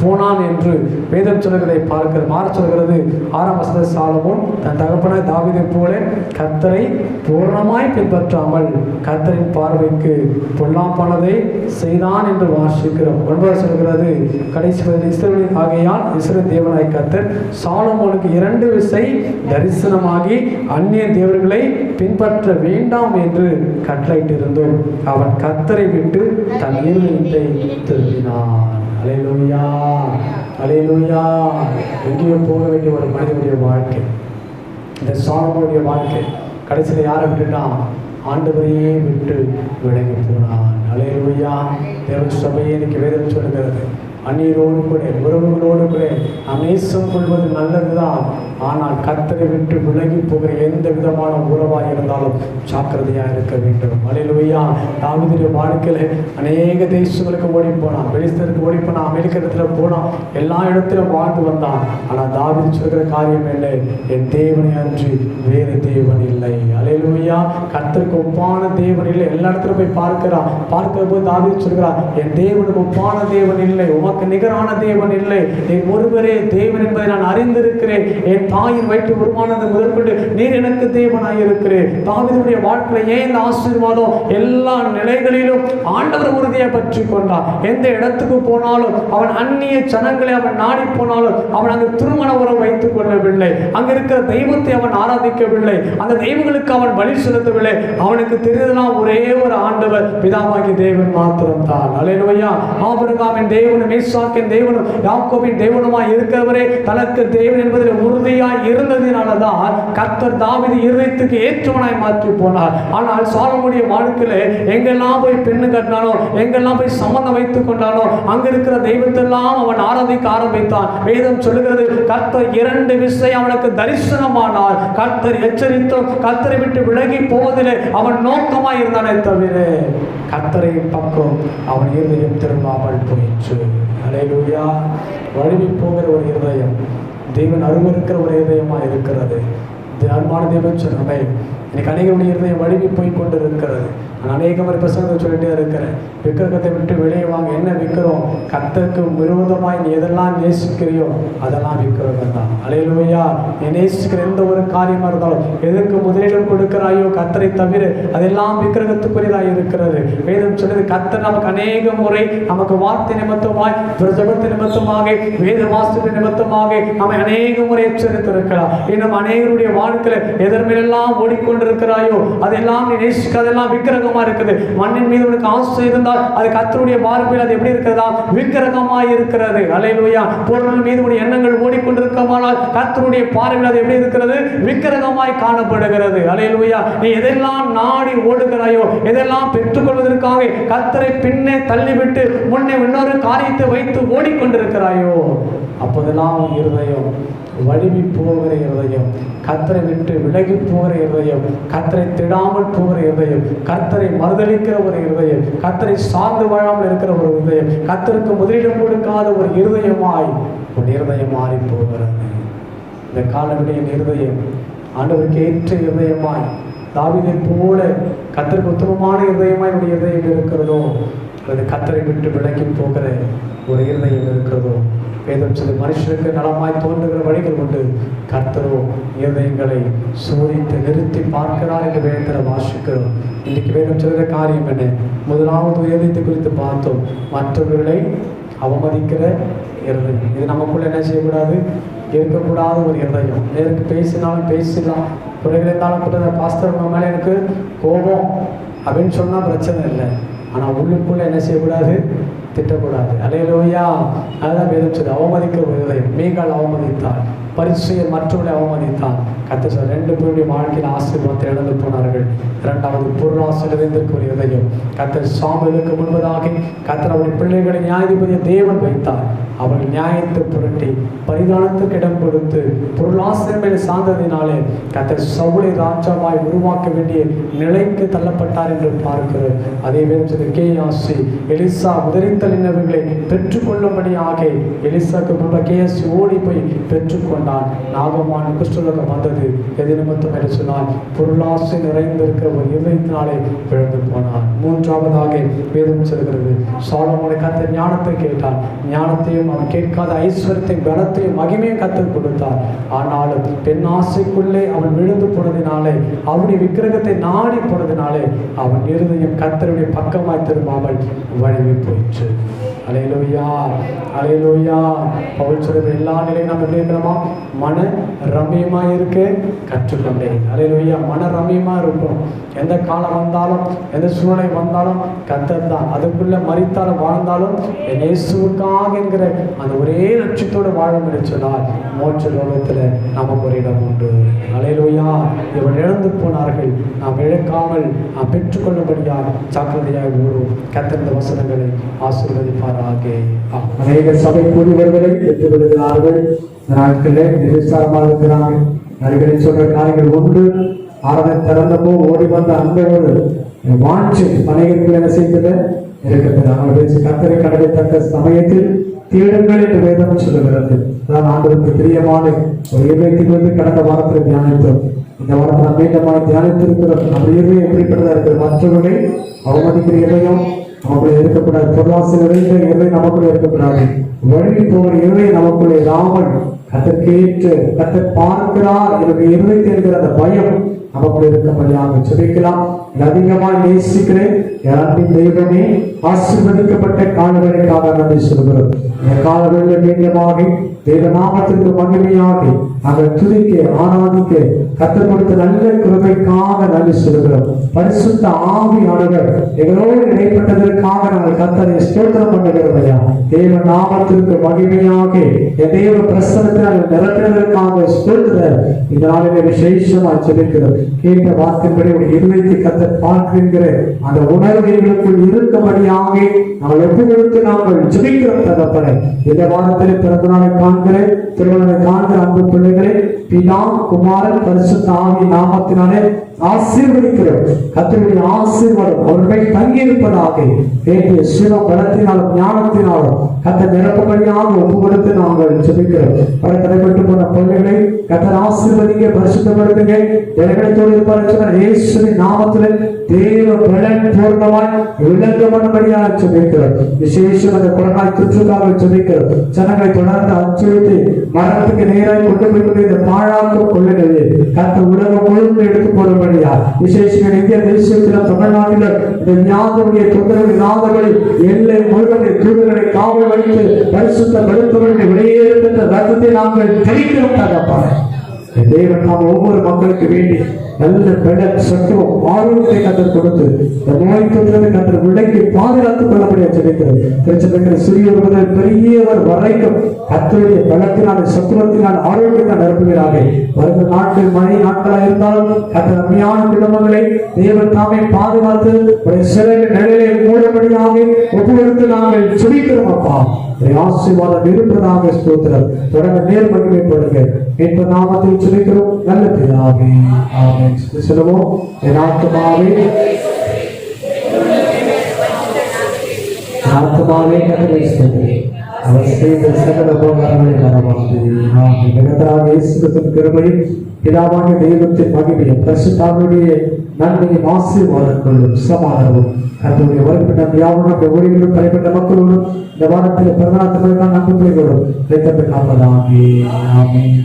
போனான் என்று வேதம் சொல்கிறதை பார்க்கிற மாற சொல்கிறது. 6ஆம் வசனத்தில் சாலமோன் தன் தகப்பனாய் தாவீதை போல கர்த்தரை பூர்ணமாய் பின்பற்றாமல் கர்த்தரின் பார்வைக்கு பொல்லாப்பானதை செய்தான் என்று வாசிக்கிறோம். 9 சொல்கிறது, கடைசி இஸ்ரவேல் ஆகையால் இஸ்ரவேல் தேவனாய் கர்த்தர் சாலமோனுக்கு 2 விசை தரிசனமாகி அந்நிய தேவர்களை பின்பற்ற வேண்டாம் என்று கட்டளையிட்டிருந்தோம். அவன் கர்த்தரை விட்டு தன் இருதயத்தை திருப்பினான். அல்லேலூயா. அல்லேலூயா. எங்கேயோ போக வேண்டிய ஒரு மனிதனுடைய வாழ்க்கை, இந்த சாலமோனுடைய வாழ்க்கை கடைசியில் யாரை விட்டுனா ஆண்டவரையே விட்டு விலகி போனான். அல்லேலூயா. தேவ சபையே இன்னைக்கு வேதம் சொல்லுகிறது, அந்நியரோடு கூட உறவுகளோடு கூட நேசம் கொள்வது நல்லதுதான். ஆனால் கர்த்தரை விட்டு விலகி போகிற எந்த விதமான உறவாக இருந்தாலும் ஜாக்கிரதையாக இருக்க வேண்டும். அல்லேலூயா. தாவீதுடைய வாழ்க்கையில அநேக தேசங்களுக்கு ஓடி போனான், வெளிஸ்தருக்கு ஓடி போனான், அமெரிக்க இடத்துல போனான், எல்லா இடத்திலும் வாழ்ந்து வந்தான். ஆனால் தாவீது சொல்கிற காரியம் இல்லை, என் தேவனை அன்றி வேறு தேவன் இல்லை. அல்லேலூயா. கர்த்தருக்கு ஒப்பான தேவன் இல்லை. எல்லா இடத்துல போய் பார்க்கிற போது தாவீது சொல்கிறார், என் தேவனுக்கு ஒப்பான தேவன் இல்லை, உமக்கு நிகரான தேவன் இல்லை, நீ ஒருவரே தேவன் என்பதை நான் அறிந்திருக்கிறேன். என் தாயின் வயிற்று உருவானது முதற்கொண்டு நீர் எனக்கு தேவனாய் இருக்கிறேன். தாவீதுடைய வாழ்க்கையில ஏன் இந்த ஆசீர்வாதம்? எல்லா நிலைகளிலும் ஆண்டவர் உறுதியை பற்றி கொண்டான். எந்த இடத்துக்கு போனாலும் அவன் அந்நிய ஜனங்களை அவன் நாடி போனாலும் அவன் அங்கு திருமண உறவு வைத்துக் கொள்ளவில்லை. அங்க இருக்கிற தெய்வத்தை அவன் ஆராதிக்கவில்லை, அந்த தெய்வங்களுக்கு அவன் பலி செலுத்தவில்லை. அவனுக்கு தெரிந்ததெல்லாம் ஒரே ஒரு ஆண்டவர், பிதாவாகிய தேவன் மாத்திரம் தான். அல்லேலூயா. ஆபிரகாமின் தேவன், ஈசாக்கின் தேவனும் யாக்கோபின் தேவனுமாய் இருக்கிறவரே தனக்கு தேவன் என்பதில் உறுதியாய் இருந்ததினாலதான் கர்த்தர் தாவீது இருதயத்துக்கு ஏற்றவனாய் மாற்றி போனார். ஆனால் சாலமோனுடைய வாழ்க்கையில எங்கெல்லாம் போய் பெண்ணு கட்டினானோ, எங்கெல்லாம் போய் சம்பந்தம் வைத்துக் கொண்டானோ, அங்க இருக்கிற தெய்வத்தெல்லாம் அவன் ஆராதிக்க ஆரம்பித்தான். வேதம் சொல்லுகிறது, கர்த்தர் 2 விசை அவனுக்கு தரிசனமானார். கர்த்தர் எச்சரித்தோம், கர்த்தரை விட்டு விலகி போவதிலே அவன் நோக்கமாய் இருந்தானே தவிர கர்த்தரை பக்கம் அவன் இருதயம் திரும்பாமல் போயிற்று. அல்லேலூயா. வழுவி போகிற ஒரு இருதயம் தேவன் அருவருக்கிற ஒரு இருதயமா இருக்கிறது. அன்பான தேவன் சொன்னவை இன்னைக்கு அநேகருடைய இருதயம் வழுவி போய் கொண்டு இருக்கிறது. நான் அநேக மாதிரி பிரசங்கத்தை சொல்லிட்டே இருக்கிறேன். விக்கிரகத்தை விட்டு வெளியே வாங்க. என்ன விற்கிறோம்? கர்த்தருக்கு விரோதமாய் நீ எதெல்லாம் நேசிக்கிறியோ அதெல்லாம் விக்கிரகம் தான். அல்லேலூயா. நீ நேசிக்கிற எந்த ஒரு காரியமா இருந்தாலும் எதற்கு முதலிடம் கொடுக்கிறாயோ கர்த்தரை தவிர அதெல்லாம் விக்கிரகத்துக்குரியதாக இருக்கிறது. வேதம் சொல்லுது, கர்த்தர் நமக்கு அநேக முறை நமக்கு வார்த்தை நிமித்தமாய், ஜபத்து நிமித்தமாக, வேத வாசிப்பு நிமித்தமாக நம்மை அநேக முறை எச்சரித்திருக்கிறார். இன்னும் அநேகருடைய வாழ்க்கையில எதற்மெல்லாம் ஓடிக்கொண்டிருக்கிறாயோ அதெல்லாம் நீ நேசிக்காதெல்லாம் விக்கிரகம் இருக்குது. மண்ணின் மீது உனக்கு ஆசை இருந்தால் அது கர்த்தருடைய பார்வையில் அது எப்படி இருக்கிறதா? விக்கிரகமாய் இருக்கிறது. அல்லேலூயா. பொருள் மீது உடைய எண்ணங்கள் ஓடிக்கொண்டிருக்கமானால் கர்த்தருடைய பார்வையில் அது எப்படி இருக்கிறது? விக்கிரகமாய் காணப்படுகிறது. அல்லேலூயா. நீ எதெல்லாம் நாடி ஓடுகிறாயோ, எதெல்லாம் பெற்றுக்கொள்வதற்காக கர்த்தரை பின்னே தள்ளிவிட்டு முன்னே இன்னொரு காரியத்தை வைத்து ஓடிக்கொண்டிருக்கிறாயோ அப்போதெல்லாம் இருதயம் வழுவி போகிற இருதயம், கர்த்தரை விட்டு விலகி போகிற இருதயம், கர்த்தரை திடாமல் போகிற இருதயம், கர்த்தரை மறுதளிக்கிற ஒரு இருதயம், கர்த்தரை சார்ந்து வாழாமல் இருக்கிற ஒரு இருதயம், கர்த்தருக்கு முதலிடம் கொடுக்காத ஒரு இருதயமாய் ஒரு இருதயம் மாறி போகிறது. இந்த காலவெளியின் இருதயம் ஆண்டவருக்கு ஏற்ற இருதயமாய் தாவீதை போல கர்த்தருக்கு உத்தமமான இருதயமாய் ஒரு இருதயம் இருக்கிறதோ அல்லது கர்த்தரை விட்டு விலகி போகிற ஒரு இருதயம் இருக்கிறதோ? வேதம் சொல்லி மனுஷனுக்கு நலமாய் தோன்றுகிற வழிகள் உண்டு, கர்த்தரோ இருதயங்களை சோதித்து நிறுத்தி பார்க்கிறார் என்று வேதத்தில் வாசிக்கிறோம். இன்றைக்கு வேதம் சொல்கிற காரியம் என்ன? முதலாவது இருதயத்தை குறித்து பார்த்தோம், மற்றவர்களை அவமதிக்கிற இருதயம். இது நமக்குள்ள என்ன செய்யக்கூடாது? இருக்கக்கூடாத ஒரு இருதயம். நேருக்கு பேசினாலும் பேசலாம், குறைகள் இருந்தாலும் கூட பாஸ்டர் மேலே எனக்கு கோபம் அப்படின்னு சொன்னால் பிரச்சனை இல்லை. ஆனால் உள்ளுக்குள்ள என்ன செய்யக்கூடாது? திட்டக்கூடாது. அல்லேலூயா. அதான் வேதம் சொல்லி அவமதிக்க ஒரு மீகால் அவமதித்தார், பரிசுயர் மற்றவர்களை அவமதித்தார். கர்த்தர் சொல்ல 2 பேருடைய வாழ்க்கையில் ஆசீர்வாதத்தை இழந்து போனார்கள். 2வது பொருளாசிரியருக்கு ஒரு இதயம். கர்த்தர் சாமுவேலுக்கு முன்பதாக கர்த்தர் அவருடைய பிள்ளைகளை நியாயாதிபதியை தேவன் வைத்தார். அவர்கள் நியாயத்தை புரட்டி பரிதானத்துக்கு இடம் கொடுத்து பொருளாசிரியர் மேல் சார்ந்ததினாலே கர்த்தர் சவுலை ராஜாவாய் உருவாக்க வேண்டிய நிலைக்கு தள்ளப்பட்டார் என்று பார்க்கிறோம். அதே வேதம் கேயாசி எலிசா உதறித்தலினவர்களை பெற்றுக்கொள்ளும்படியாக எலிசாக்கு முன்பு கேயாசி ஓடி போய் பெற்றுக்கொண்டான். நாகமான குஷ்டரோகம் வந்தது. எது நிமித்தம் என்று சொன்னால் பொருளாசை நிறைந்திருக்கிற ஒரு இதயத்தினாலே விழுந்து போனார். 3வதாக வேதம் சொல்கிறது, சாலமோனை கர்த்தர் ஞானத்தை கேட்டார். ஞானத்தையும் அவன் கேட்காத ஐஸ்வர்யத்தையும் பலத்தையும் மகிமையும் கர்த்தர் கொடுத்தார். ஆனாலும் பெண் ஆசைக்குள்ளே அவன் விழுந்து போனதினாலே, அவனுடைய விக்கிரகத்தை நாடி போனதினாலே அவன் இருதயம் கர்த்தருடைய பக்கமாய் திரும்பாமல் வழுவி போயிற்று. அல்லேலூயா. அல்லேலூயா. பவுல் சொல்றது எல்லா நிலையும் நம்ம எப்படி இருக்கிறோமா? மன ரம்யமா இருக்க கற்றுக்கொண்டேன். அல்லேலூயா. மன ரம்யமா இருக்கும். எந்த காலம் வந்தாலும் எந்த சூழ்நிலை வந்தாலும் கர்த்தர் தான். அதுக்குள்ள மரித்தாலும் வாழ்ந்தாலும் என் இயேசுவுக்காக என்கிற அந்த ஒரே லட்சியத்தோடு வாழும் என்று சொன்னால் மோட்ச லோகத்தில் நமக்கு ஒரு இடம் உண்டு. அல்லேலூயா. இவன் இழந்து போனார்கள், நாம் இழக்காமல் நாம் பெற்றுக்கொள்ளும்படியாக ஜாக்கிரதையாக ஓடும். கர்த்தர் இந்த வசனங்களை ஆசீர்வதிப்பாராக. அநேக சபை கூடியவர்களை பெற்று விடுகிறார்கள். நாட்களில் நிர்விசாரமாக இருக்கிறார்கள். அருகிலே சொல்ற காரியங்கள் ஒன்று, ஆராதனை திறந்தப்போ ஓடி வந்த அந்த ஒரு வாட்சி அநேகர்கள் என்ன செய்தது இருக்கிறது. அவங்க பேசி கர்த்தரை கடவைத்தக்க சமயத்தில் தேடுங்கள் என்று வேதம் சொல்லுகிறது. அதான் ஆண்டவருக்கு பிரியமான ஒரு இதயத்திலிருந்து கடந்த வாரத்தில் தியானித்தோம். இந்த வாரத்தில் மீண்டமாக தியானித்திருக்கிறோம். நம்ம இதயம் எப்படிப்பட்டதா இருக்கிறது? மற்றவர்களை அவமதிக்கிற இதயம் நமக்குள்ளே இருக்கக்கூடாது. பொருளாசை நிறைந்த இதயம் நமக்குள்ளே இருக்கக்கூடாது. வழி போகிற இதயம் நமக்குள்ளே ராமல் கத்தற்கேற்று கத்தை பார்க்கிறார் என்னுடைய இருதயத்தில் இருக்கிற அந்த பயம் நமக்குள்ளே இருக்கப்படியாக ஜெபிக்கலாம். அதிகமாக நேசிக்கிறேன் அன்பின் தெய்வமே, ஆசீர்வதிக்கப்பட்ட காலவேளைக்காக நன்றி சொல்கிறோம். இந்த காலவேளை மீண்டுமாக தேவநாமத்திற்கு மகிமையாக நாங்கள் துதிக்க ஆராதிக்க கர்த்தர் கொடுத்த நல்ல கிருபைக்காக நன்றி சொல்கிறோம். பரிசுத்த ஆவியானவர் எங்களோடு இடைப்பட்டதற்காக நாங்கள் கர்த்தரை ஸ்தோத்திரம் பண்ணுகிறோம் ஐயா. தேவ நாமத்திற்கு மகிமையாக தேவ பிரசனத்தினால் நிரப்பினதற்காக ஸ்தோத்திரம். இந்த நாளிலே விசேஷமா ஜெபிக்கிறோம். கேட்ட வார்த்தைப்படி ஒரு இருதயத்தை கர்த்தர் பார்க்கின்ற அந்த உணர்வுகளுக்குள் இருக்கும்படியாக நாங்கள் ஒப்புக்கொடுத்து நாங்கள் ஜெபிக்கிறோம் தகப்பனே. இந்த வாரத்திலே பிறந்த நாளை காண்கிறேன், திருமணத்தை காண்கிற அன்பு பிள்ளைகளே, பிதா குமாரன் பரிசுத்த ஆவி நாமத்தினாலே ஆசீர்வதிக்கிறோம். கர்த்தருடைய ஆசீர்வாதம் அவர்கள் தங்கியிருப்பதாக வேண்டிய சிவ பலத்தினாலும் ஞானத்தினாலும் கர்த்தர் நிரப்பபடியாக ஒப்பு கொடுத்து நாங்கள் ஜெபிக்கிறோம். பல தடைப்பட்டு போன பிள்ளைகளை கர்த்தர் ஆசீர்வதிங்க, பரிசுத்தப்படுத்துங்க. ஜனங்களோடு இருப்பார் இயேசுவின் நாமத்திலே தேவ பலன் பூர்ணமாய் விளங்கப்படும்படியாக ஜெபிக்கிறோம். விசேஷம் அந்த கொரோனா தொற்றுக்காக ஜெபிக்கிறோம். ஜனங்களை தொடர்ந்து அச்சுறுத்தி மரணத்துக்கு நேராக கொண்டு போய் இந்த பாழாக்க கொள்ளைகளை கர்த்தர் உலகம் முழுவதும் எடுத்து போடும்படியா விசேஷம் இந்திய தேசத்தில் தமிழ்நாட்டில் இந்த ஞாபகடைய தொந்தரவு நாதர்களை எல்லை முழுவதை தூதர்களை காவல் வைத்து பரிசுத்த படுத்தவர்களை வெளியேறுகின்ற ரத்தத்தை நாங்கள் தெளிக்கிறோம் தகப்பான தேவன் நாம் ஒவ்வொரு மக்களுக்கு வேண்டி நல்ல பெடல் சத்துவம் ஆரோக்கியத்தை கத்தர் கொடுத்து இந்த நோய் தொற்று கத்தர் விலைக்கு பாதுகாத்துக் கொள்ளப்படியா ஜெபிக்கிறது. திருச்சபைக்கிற சிறியவர் முதல் பெரியவர் வரைக்கும் கத்தருடைய பலத்தினால் சத்துவத்தினால் ஆரோக்கியத்தால் நிரப்புகிறார்கள். வருகிற நாட்கள் மழை நாட்களாக இருந்தாலும் கத்தர் அருமையான குடும்பங்களை தேவன் தாமே பாதுகாத்து ஒரு சில நிலையை மூடபடியாக ஒப்புக்கொடுத்து நாங்கள் ஜெபிக்கிறோம். அப்பா ஆசீர்வாதம் இருப்பதாக ஸ்தோத்திரம். தொடர்ந்து நேர் மகிமைப்படுங்க என்ற நாமத்தில் ஜெபிக்கிறோம் நல்ல பிதாவே, ஆமென். சொல்லுவோம், என் ஆத்துமாவே கர்த்தரை ஸ்தோத்திரி, அவர் செய்த சகல உபகாரங்களை மறவாதே. ஆமென். கர்த்தராகிய இயேசு கிறிஸ்துவின் கிருபையும் பிதாவாகிய தெய்வத்தின் மகிமையும் பரிசுத்தாவியுடைய நன்மையும் ஆசீர்வாதங்களும் சமாதானமும் கர்த்தருடைய வருகின்ற யாவரும் ஊழியர்களும் தலைப்பட்ட மக்களோடும் இந்த வாரத்தில் பிறந்தநாள் நம்பிக்கைகளோடும் கிடைக்கப்பட்டார்கள். ஆமென்.